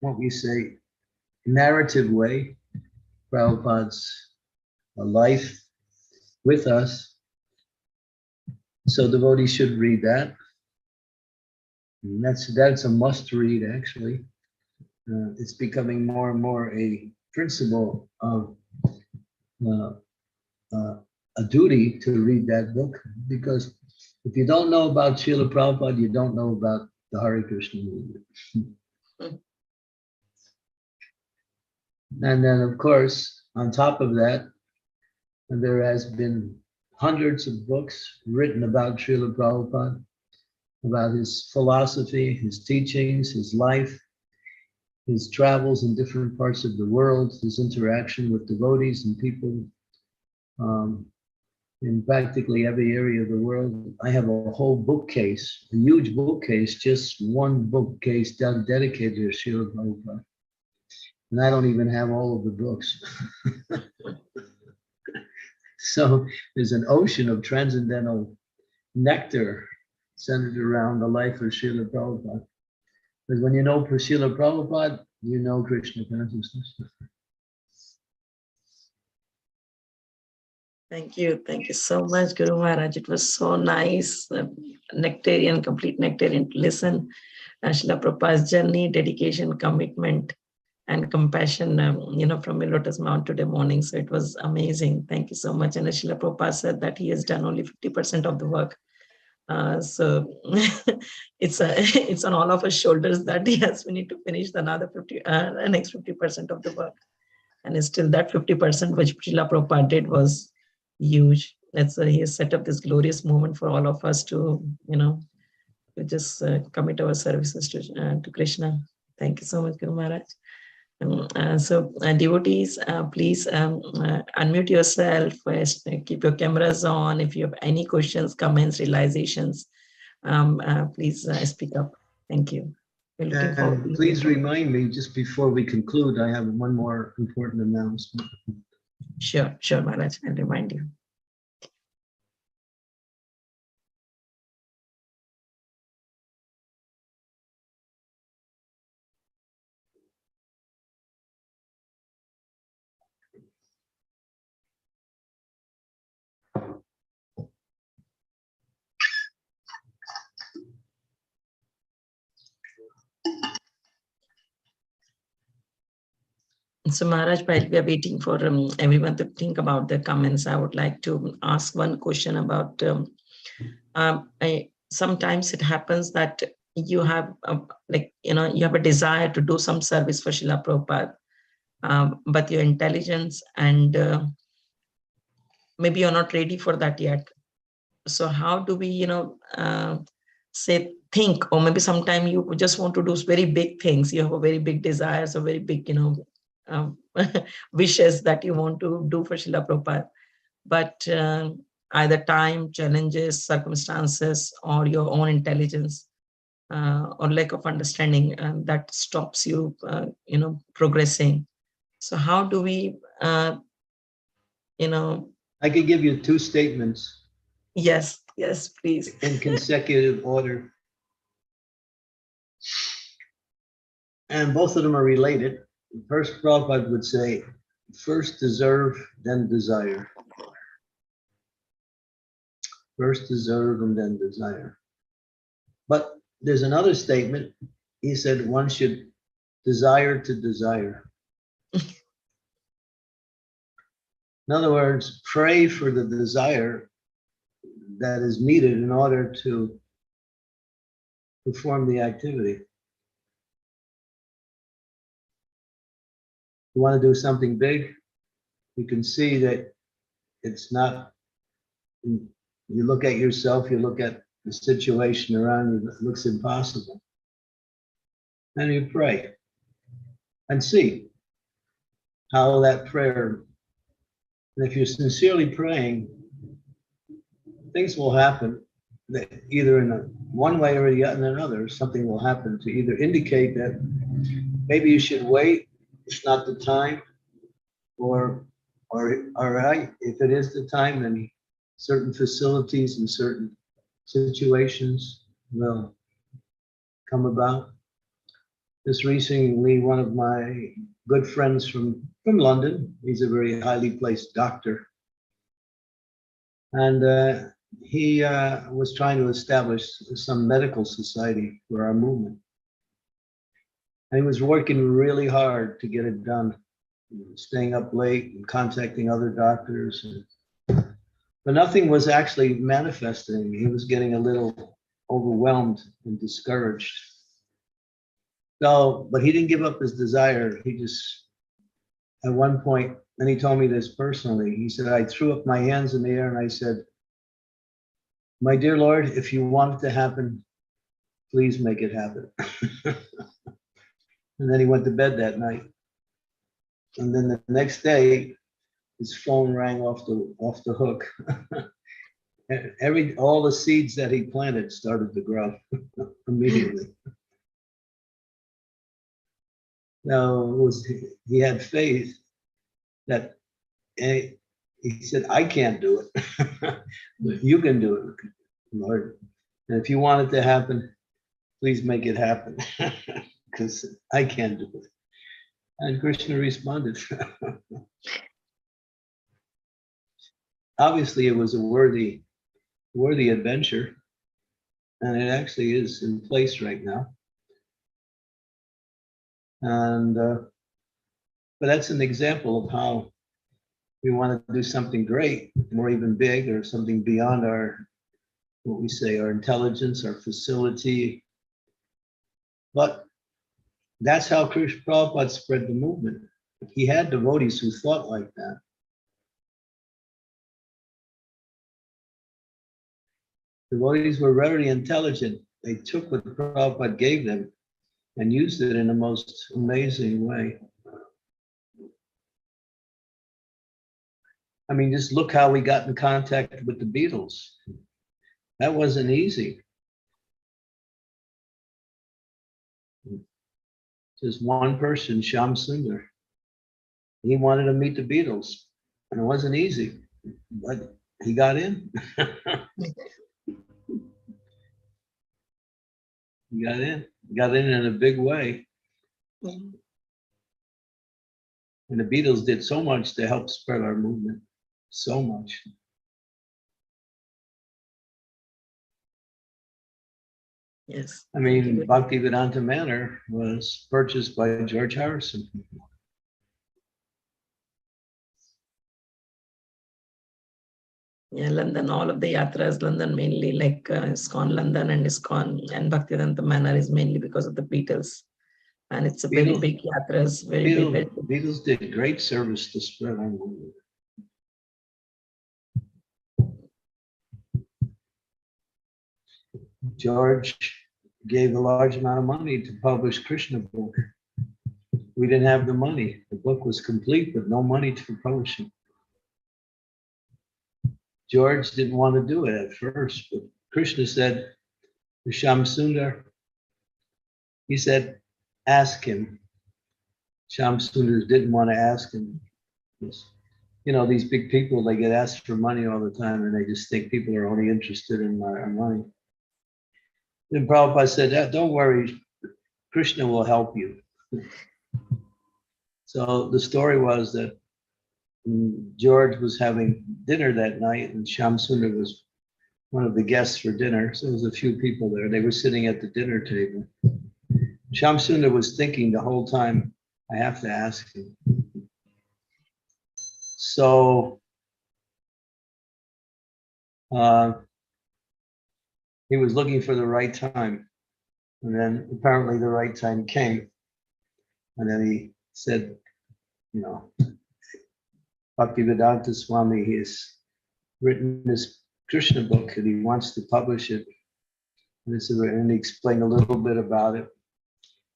what we say, narrative way, Prabhupada's life with us. So devotees should read that. And that's a must read, actually. It's becoming more and more a principle of uh, uh, a duty to read that book, because if you don't know about Srila Prabhupada, you don't know about the Hare Krishna movement. And then, of course, on top of that, there has been hundreds of books written about Srila Prabhupada, about his philosophy, his teachings, his life, his travels in different parts of the world, his interaction with devotees and people in practically every area of the world. I have a whole bookcase, a huge bookcase, just one bookcase dedicated to Srila Prabhupada. And I don't even have all of the books. So there's an ocean of transcendental nectar centered around the life of Srila Prabhupada. Because when you know Srila Prabhupada, you know Krishna consciousness. Thank you. Thank you so much, Guru Maharaj. It was so nice, nectarian, complete nectarian to listen. Srila Prabhupada's journey, dedication, commitment, and compassion, from a lotus mount today morning. So it was amazing. Thank you so much. And Srila Prabhupada said that he has done only 50% of the work. So it's on all of our shoulders that yes, we need to finish the next 50% of the work. And still that 50% which Srila Prabhupada did was huge. He has set up this glorious moment for all of us to, to just commit our services to Krishna. Thank you so much, Guru Maharaj. Devotees, please unmute yourself, keep your cameras on. If you have any questions, comments, realizations, please speak up. Thank you. And please remind me, just before we conclude, I have one more important announcement. Sure, Maharaj, I'll remind you. So Maharaj, while we are waiting for everyone to think about the comments, I would like to ask one question about, sometimes it happens that you have you have a desire to do some service for Srila Prabhupada, but your intelligence and maybe you're not ready for that yet. So how do we, think, or maybe sometime you just want to do very big things. You have a very big desires, or very big, wishes that you want to do for Srila Prabhupada, but either time, challenges, circumstances, or your own intelligence or lack of understanding that stops you, progressing. So how do we, I could give you two statements. Yes, please. In consecutive order. And both of them are related. First, Prabhupada would say, first deserve, then desire. First deserve and then desire. But there's another statement. He said one should desire to desire. In other words, pray for the desire that is needed in order to perform the activity. You want to do something big, you can see that it's not, you look at yourself, you look at the situation around you, it looks impossible. And you pray and see how that prayer, and if you're sincerely praying, things will happen that either in one way or the another, something will happen to either indicate that maybe you should wait, it's not the time, or all right, if it is the time, then certain facilities and certain situations will come about. Just recently, one of my good friends from London, he's a very highly placed doctor, and he was trying to establish some medical society for our movement. And he was working really hard to get it done, staying up late and contacting other doctors. But nothing was actually manifesting. He was getting a little overwhelmed and discouraged. So, but he didn't give up his desire. He just, at one point, and he told me this personally, he said, I threw up my hands in the air and I said, my dear Lord, if you want it to happen, please make it happen. And then he went to bed that night. And then the next day, his phone rang off the hook. All the seeds that he planted started to grow immediately. Now he had faith that he said, I can't do it. You can do it, Lord. And if you want it to happen, please make it happen. Because I can't do it. And Krishna responded. Obviously, it was a worthy adventure. And it actually is in place right now. And but that's an example of how we want to do something great, or even big, or something beyond our, what we say, our intelligence, our facility. But that's how Krishna Prabhupada spread the movement. He had devotees who thought like that. Devotees were very intelligent. They took what Prabhupada gave them and used it in the most amazing way. I mean, just look how we got in contact with the Beatles. That wasn't easy. Just one person, Shyam Sundar. He wanted to meet the Beatles, and it wasn't easy, but he got in. He got in a big way. And the Beatles did so much to help spread our movement, so much. Yes. I mean, Bhaktivedanta Manor was purchased by George Harrison. Yeah, London, all of the yatras, London mainly, like ISKCON London and ISKCON and Bhaktivedanta Manor is mainly because of the Beatles. And it's a very big yatras, very big. Beatles did great service to spread our movement. George gave a large amount of money to publish Krishna book. We didn't have the money. The book was complete, but no money to publish it. George didn't want to do it at first, but Krishna said to Shyam Sundar, he said, ask him. Shyam Sundar didn't want to ask him. You know, these big people, they get asked for money all the time and they just think people are only interested in our money. Then Prabhupada said, don't worry, Krishna will help you. So the story was that George was having dinner that night and Shyam Sundar was one of the guests for dinner. So there was a few people there. They were sitting at the dinner table. Shyam Sundar was thinking the whole time, I have to ask him. So he was looking for the right time. And then apparently the right time came. And then he said, you know, Bhaktivedanta Swami, he has written this Krishna book and he wants to publish it. And he explained a little bit about it.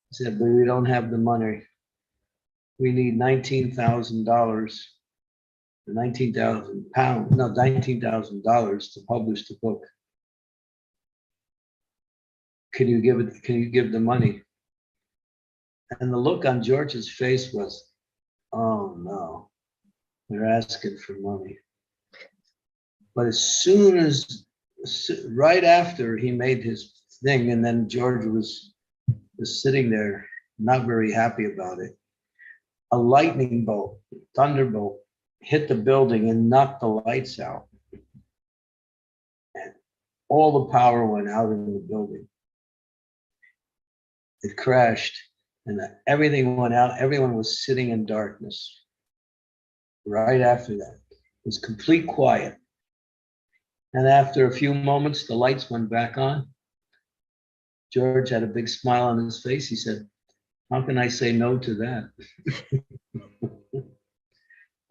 He said, but we don't have the money. We need $19,000, 19,000 pounds, no, $19,000 to publish the book. Can you give the money? And the look on George's face was, oh no, they're asking for money. But as soon as, right after he made his thing, and then George was sitting there, not very happy about it, a lightning bolt, thunderbolt, hit the building and knocked the lights out. all the power went out in the building. It crashed and everything went out. Everyone was sitting in darkness. Right after that, it was complete quiet. And after a few moments, the lights went back on. George had a big smile on his face. He said, "How can I say no to that?"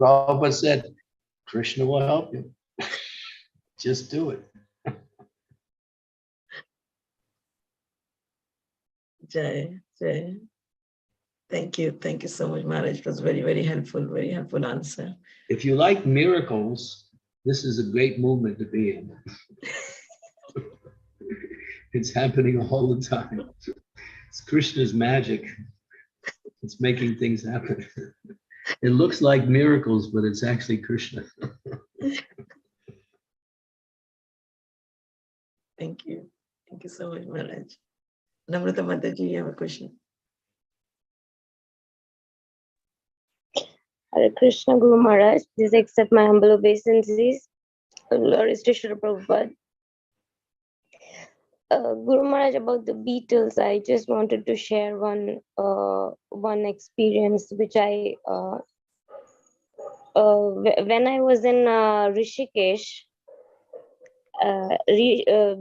Prabhupada said, "Krishna will help you. Just do it." Jai, Jai. Thank you. Thank you so much, Maharaj. It was very, very helpful answer. If you like miracles, this is a great movement to be in. It's happening all the time. It's Krishna's magic. It's making things happen. It looks like miracles, but it's actually Krishna. Thank you. Thank you so much, Maharaj. Namrata Mataji, you have a question? Hare Krishna Guru Maharaj, please accept my humble obeisances. Lord Srila Prabhupada. Guru Maharaj, about the Beatles, I just wanted to share one experience which I when I was in Rishikesh,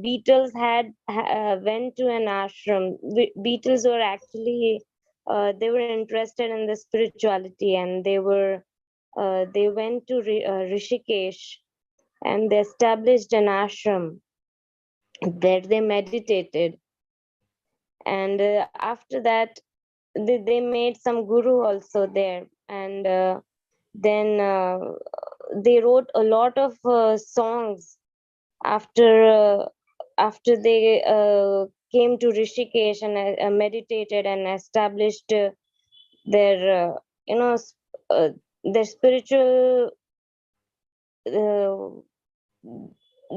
Beatles went to an ashram. Beatles were actually they were interested in the spirituality, and they went to Rishikesh, and they established an ashram. There they meditated, and after that they made some guru also there, and then they wrote a lot of songs after they came to Rishikesh and meditated and established their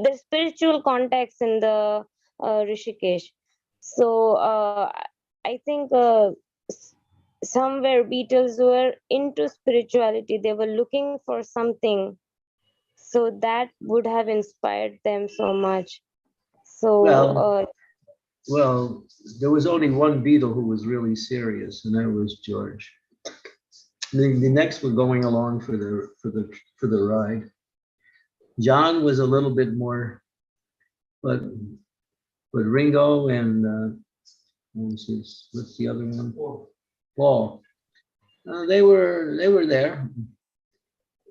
their spiritual context in the Rishikesh. So I think somewhere Beatles were into spirituality. They were looking for something, so that would have inspired them so much. So Well, there was only one Beatle who was really serious, and that was George. The next were going along for the ride. John was a little bit more, but Ringo and what's the other one? Paul. They were there,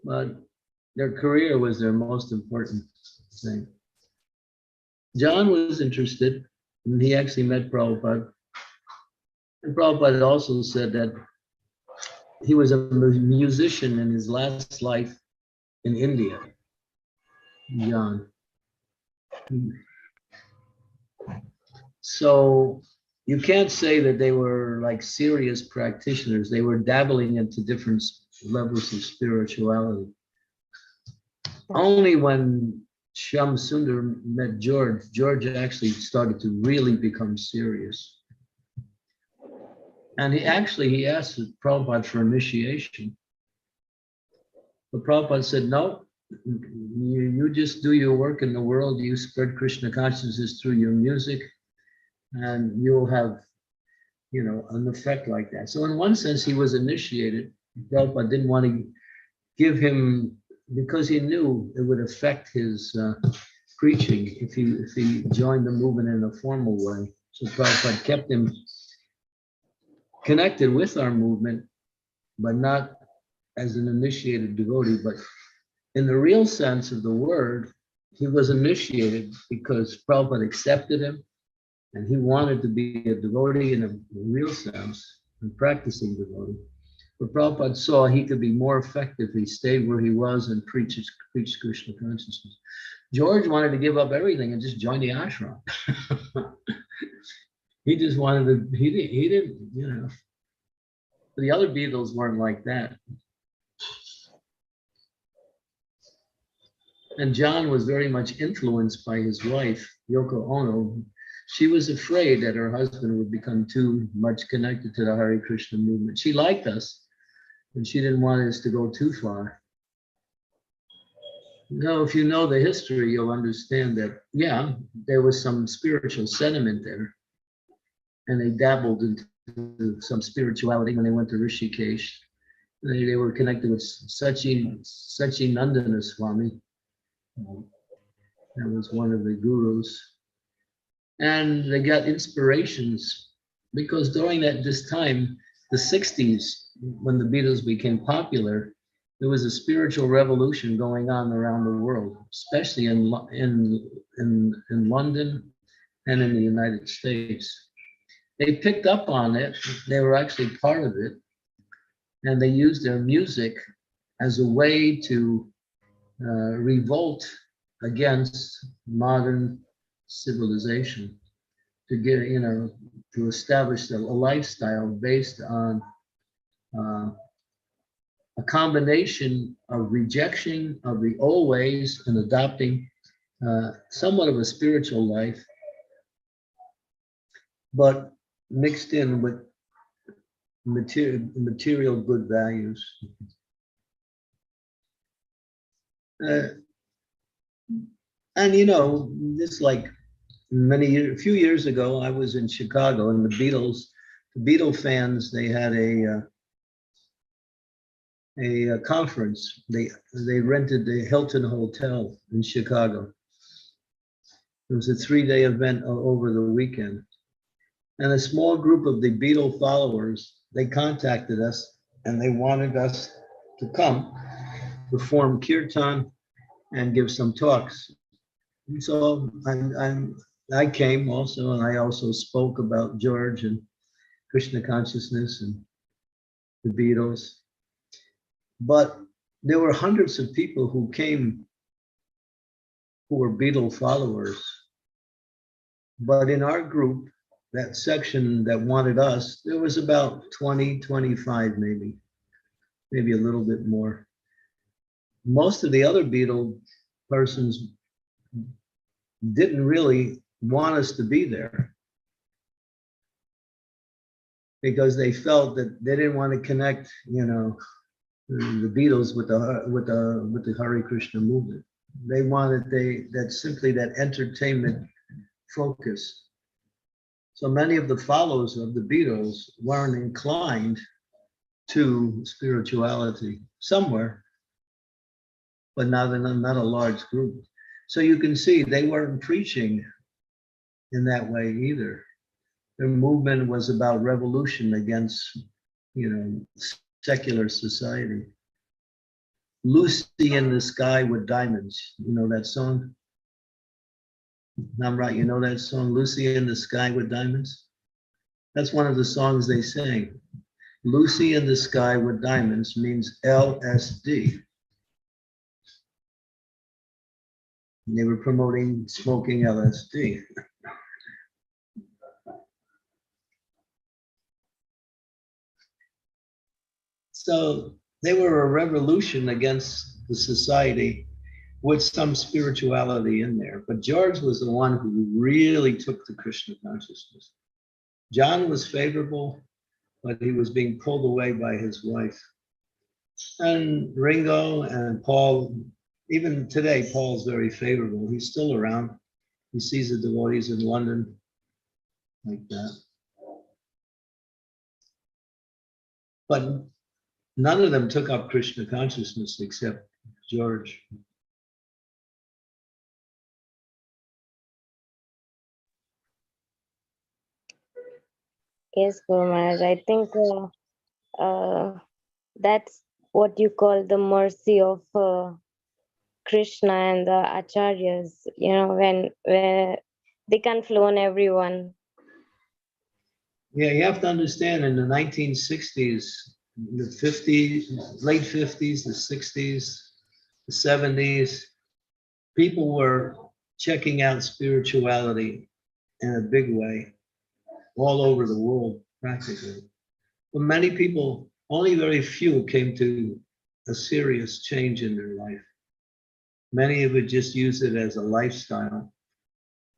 but their career was their most important thing. John was interested, and he actually met Prabhupada. And Prabhupada also said that he was a musician in his last life in India. John. So you can't say that they were like serious practitioners. They were dabbling into different levels of spirituality. Only when Shyam Sundar met George actually started to really become serious. And he asked Prabhupada for initiation. But Prabhupada said, no, you just do your work in the world. You spread Krishna consciousness through your music, and you'll have, an effect like that. So in one sense, he was initiated. Prabhupada didn't want to give him, because he knew it would affect his preaching if he joined the movement in a formal way. So Prabhupada kept him connected with our movement, but not as an initiated devotee. But in the real sense of the word, he was initiated because Prabhupada accepted him, and he wanted to be a devotee in a real sense, a practicing devotee. But Prabhupada saw he could be more effective if he stayed where he was and preached Krishna consciousness. George wanted to give up everything and just join the ashram. He just wanted to, he didn't, the other Beatles weren't like that. And John was very much influenced by his wife, Yoko Ono. She was afraid that her husband would become too much connected to the Hare Krishna movement. She liked us, and she didn't want us to go too far. Now, if you know the history, you'll understand that, yeah, there was some spiritual sentiment there. And they dabbled into some spirituality when they went to Rishikesh. They were connected with Sachinandana Swami. That was one of the gurus. And they got inspirations because during this time, the 60s, when the Beatles became popular, there was a spiritual revolution going on around the world, especially in London and in the United States. They picked up on it. They were actually part of it. And they used their music as a way to revolt against modern civilization, to get, to establish a lifestyle based on a combination of rejection of the old ways and adopting somewhat of a spiritual life, but mixed in with material good values. And this like a few years ago, I was in Chicago, and the Beatle fans, they had a conference. They rented the Hilton Hotel in Chicago. It was a 3-day event over the weekend. And a small group of the Beatle followers, they contacted us and they wanted us to come perform kirtan and give some talks. And so I came also, and I also spoke about George and Krishna consciousness and the Beatles. But there were hundreds of people who came who were Beatle followers. But in our group, that section that wanted us, there was about 20, 25 maybe a little bit more. Most of the other Beatle persons didn't really want us to be there because they felt that they didn't want to connect, the Beatles with the Hare Krishna movement. They wanted that entertainment focus. So many of the followers of the Beatles weren't inclined to spirituality somewhere, but not a large group. So you can see they weren't preaching in that way either. Their movement was about revolution against, secular society. Lucy in the Sky with Diamonds, you know that song? I'm right, you know that song, Lucy in the Sky with Diamonds? That's one of the songs they sang. Lucy in the Sky with Diamonds means LSD. They were promoting smoking LSD. So they were a revolution against the society with some spirituality in there. But George was the one who really took to Krishna consciousness. John was favorable, but he was being pulled away by his wife. And Ringo and Paul, even today, Paul's very favorable. He's still around. He sees the devotees in London like that. But none of them took up Krishna consciousness except George. Yes, Guru Maharaj, I think that's what you call the mercy of Krishna and the acharyas, when they can't flow on everyone. Yeah, you have to understand in the 1960s, the 50s, late 50s, the 60s, the 70s, people were checking out spirituality in a big way all over the world, practically. But many people, only very few came to a serious change in their life. Many of it just use it as a lifestyle.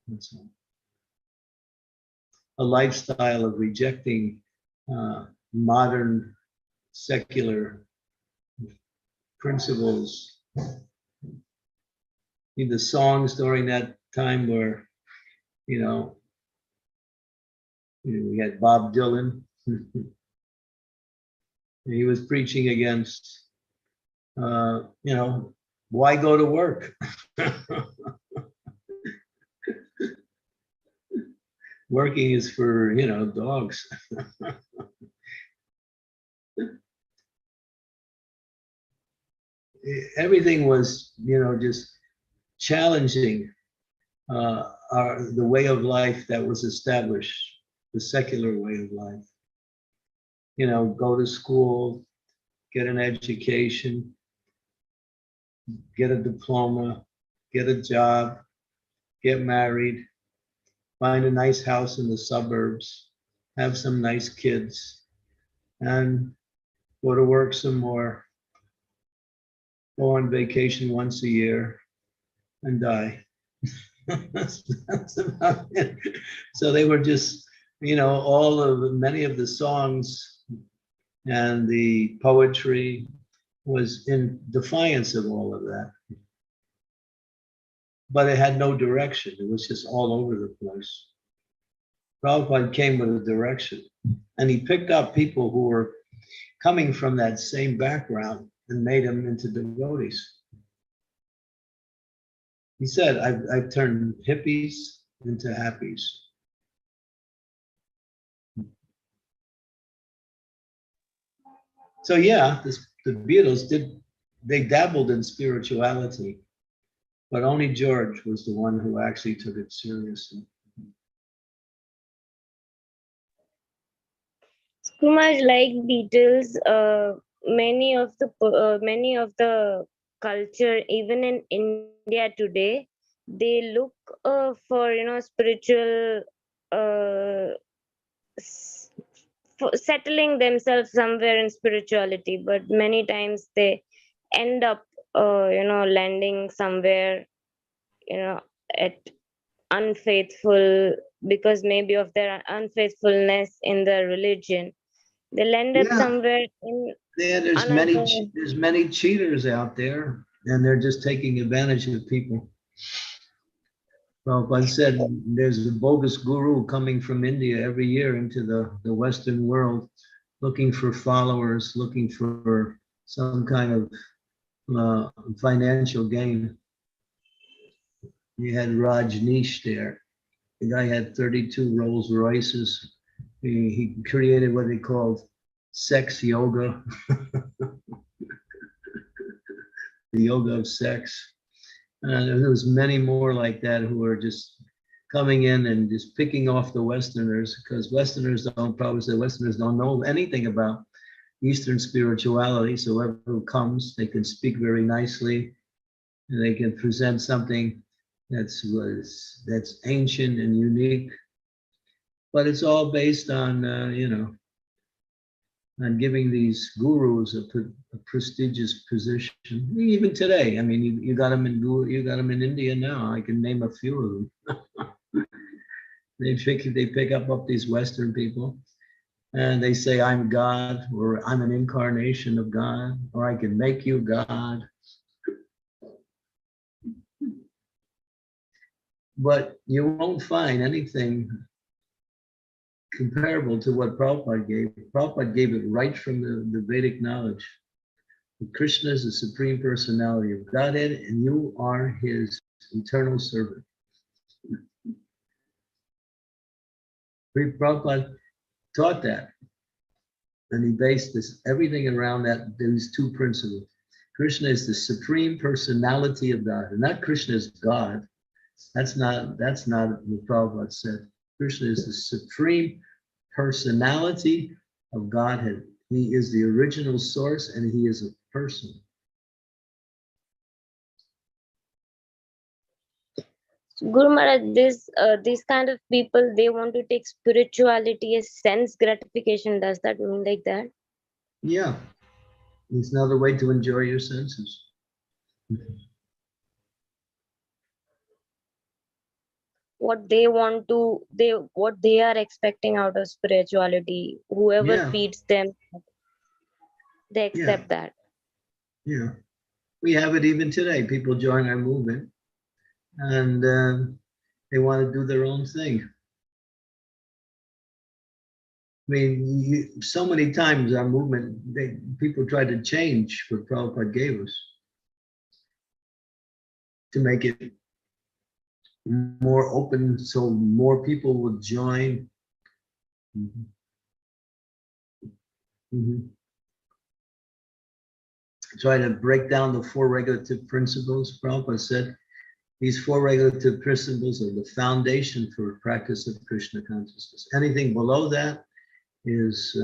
That's all. A lifestyle of rejecting modern secular principles The songs during that time were, you know, we had Bob Dylan. He was preaching against, you know, why go to work? Working is for, you know, dogs. Everything was, you know, just challenging the way of life that was established, the secular way of life. You know, go to school, get an education, get a diploma, get a job, get married, find a nice house in the suburbs, have some nice kids, and go to work some more, go on vacation once a year, and die. That's about it. So they were just, you know, many of the songs and the poetry was in defiance of all of that. But it had no direction. It was just all over the place. Prabhupada came with a direction, and he picked up people who were coming from that same background and made them into devotees. He said, I've turned hippies into happies. So yeah, the Beatles they dabbled in spirituality, but only George was the one who actually took it seriously. So much like Beatles, many of the culture, even in India today, they look for spiritual, for settling themselves somewhere in spirituality, but many times they end up landing somewhere at unfaithful, because maybe of their unfaithfulness in their religion. They'll end up somewhere in there's many cheaters out there, and they're just taking advantage of people. Prabhupada said there's a bogus guru coming from India every year into the Western world, looking for followers, looking for some kind of financial gain. You had Rajneesh there. The guy had 32 Rolls Royces. He created what they called sex yoga, the yoga of sex. And there was many more like that who were just coming in and just picking off the Westerners, because Westerners don't know anything about Eastern spirituality. So whoever comes, they can speak very nicely, and they can present something that's ancient and unique, but it's all based on on giving these gurus a prestigious position. Even today, I mean, you got them in India now. I can name a few of them. They pick up these Western people, and they say, I'm God, or I'm an incarnation of God, or I can make you God. But you won't find anything comparable to what Prabhupada gave. Prabhupada gave it right from the Vedic knowledge. Krishna is the Supreme Personality of Godhead, and you are his eternal servant. Prabhupada taught that, and he based everything around these two principles. Krishna is the Supreme Personality of God, and not Krishna is God. That's not what Prabhupada said. Krishna is the Supreme Personality of Godhead. He is the original source, and he is a person. Guru Maharaj, these kind of people, they want to take spirituality as sense gratification. Does that mean like that? Yeah, it's another way to enjoy your senses. What they are expecting out of spirituality, whoever feeds them, they accept that. Yeah, we have it even today. People join our movement and they want to do their own thing. I mean, so many times our movement, people try to change what Prabhupada gave us to make it more open so more people would join. Try to break down the 4 regulative principles. Prabhupada said these 4 regulative principles are the foundation for practice of Krishna consciousness. Anything below that is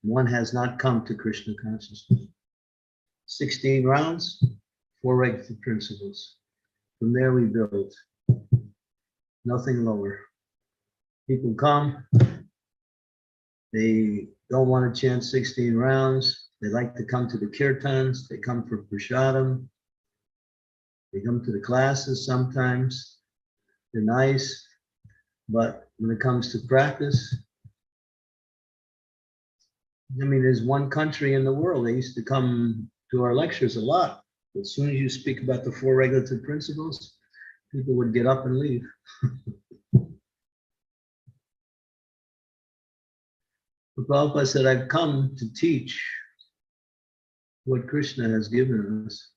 one has not come to Krishna consciousness. 16 rounds, 4 regulative principles. From there we build. Nothing lower. People come, they don't want to chant 16 rounds. They like to come to the kirtans. They come for prasadam. They come to the classes sometimes. They're nice. But when it comes to practice, I mean, there's one country in the world, they used to come to our lectures a lot. But as soon as you speak about the 4 regulative principles, people would get up and leave. But Prabhupada said, I've come to teach what Krishna has given us.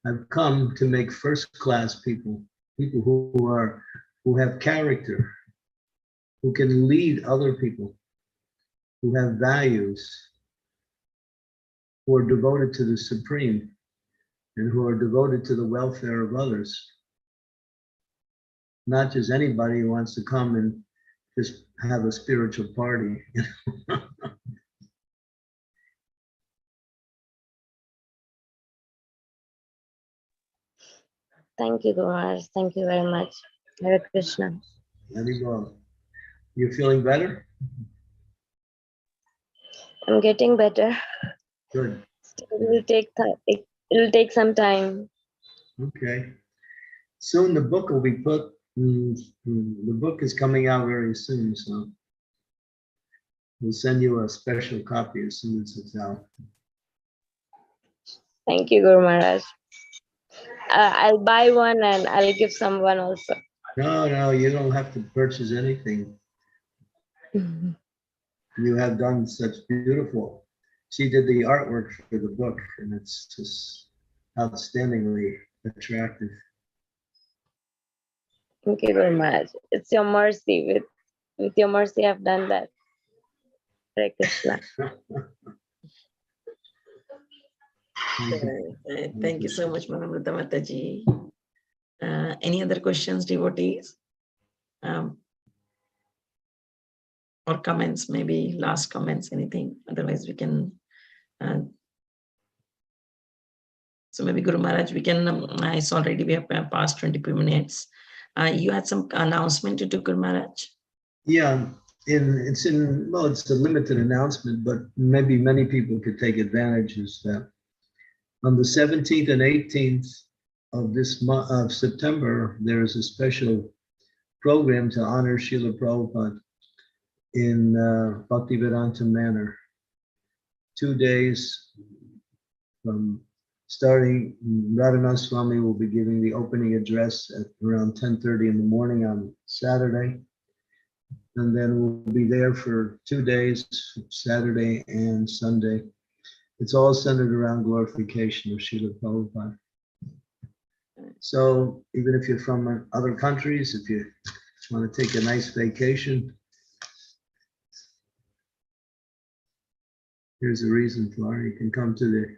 I've come to make first-class people, people who have character, who can lead other people, who have values, who are devoted to the Supreme, and who are devoted to the welfare of others. Not just anybody who wants to come and just have a spiritual party. Thank you, Guru Maharaj. Thank you very much. Hare Krishna. There you go. You feeling better? I'm getting better. Good. Still, it'll take some time. Okay. Soon the book will be put. The book is coming out very soon, so we'll send you a special copy as soon as it's out. Thank you, Guru Maharaj. I'll buy one and I'll give someone also. No, you don't have to purchase anything. You have done such beautiful. She did the artwork for the book, and it's just outstandingly attractive. Thank you very much. It's your mercy. With your mercy, I've done that. Hare Krishna. Thank you so much, Manamrita Mataji. Any other questions, devotees? Or comments, maybe last comments, anything? Otherwise, we can. So maybe Guru Maharaj, we can. It's already we have passed 22 minutes. You had some announcement to do, Guru Maharaj? Yeah, it's a limited announcement, but maybe many people could take advantage of that. On the 17th and 18th of this month of September, there is a special program to honor Srila Prabhupada in Bhaktivedanta Manor. 2 days from starting, Radhanath Swami will be giving the opening address at around 10:30 in the morning on Saturday. And then we'll be there for 2 days, Saturday and Sunday. It's all centered around glorification of Srila Prabhupada. So even if you're from other countries, if you want to take a nice vacation, here's a reason for it. You can come to the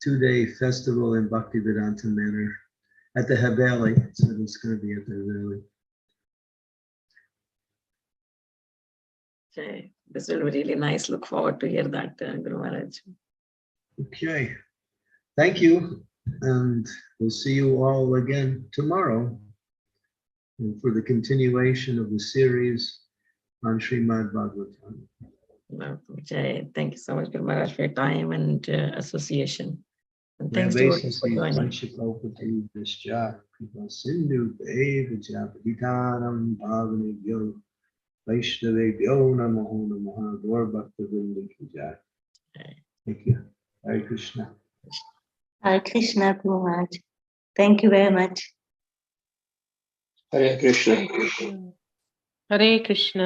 2-day festival in Bhaktivedanta Manor at the Haveli. So it's going to be at the Haveli. Okay, this will be really nice. Look forward to hear that, Guru Maharaj. Okay, thank you, and we'll see you all again tomorrow for the continuation of the series on Srimad Bhagavatam. Okay, thank you so much, Guru Maharaj, for your time and association. And thanks to you for joining. Vaishnavebhyo namo namaha Gaur Bhakta-vrinda ki jai. Thank you. Hare Krishna. Hare Krishna, Prabhupada. Thank you very much. Hare Krishna. Hare Krishna.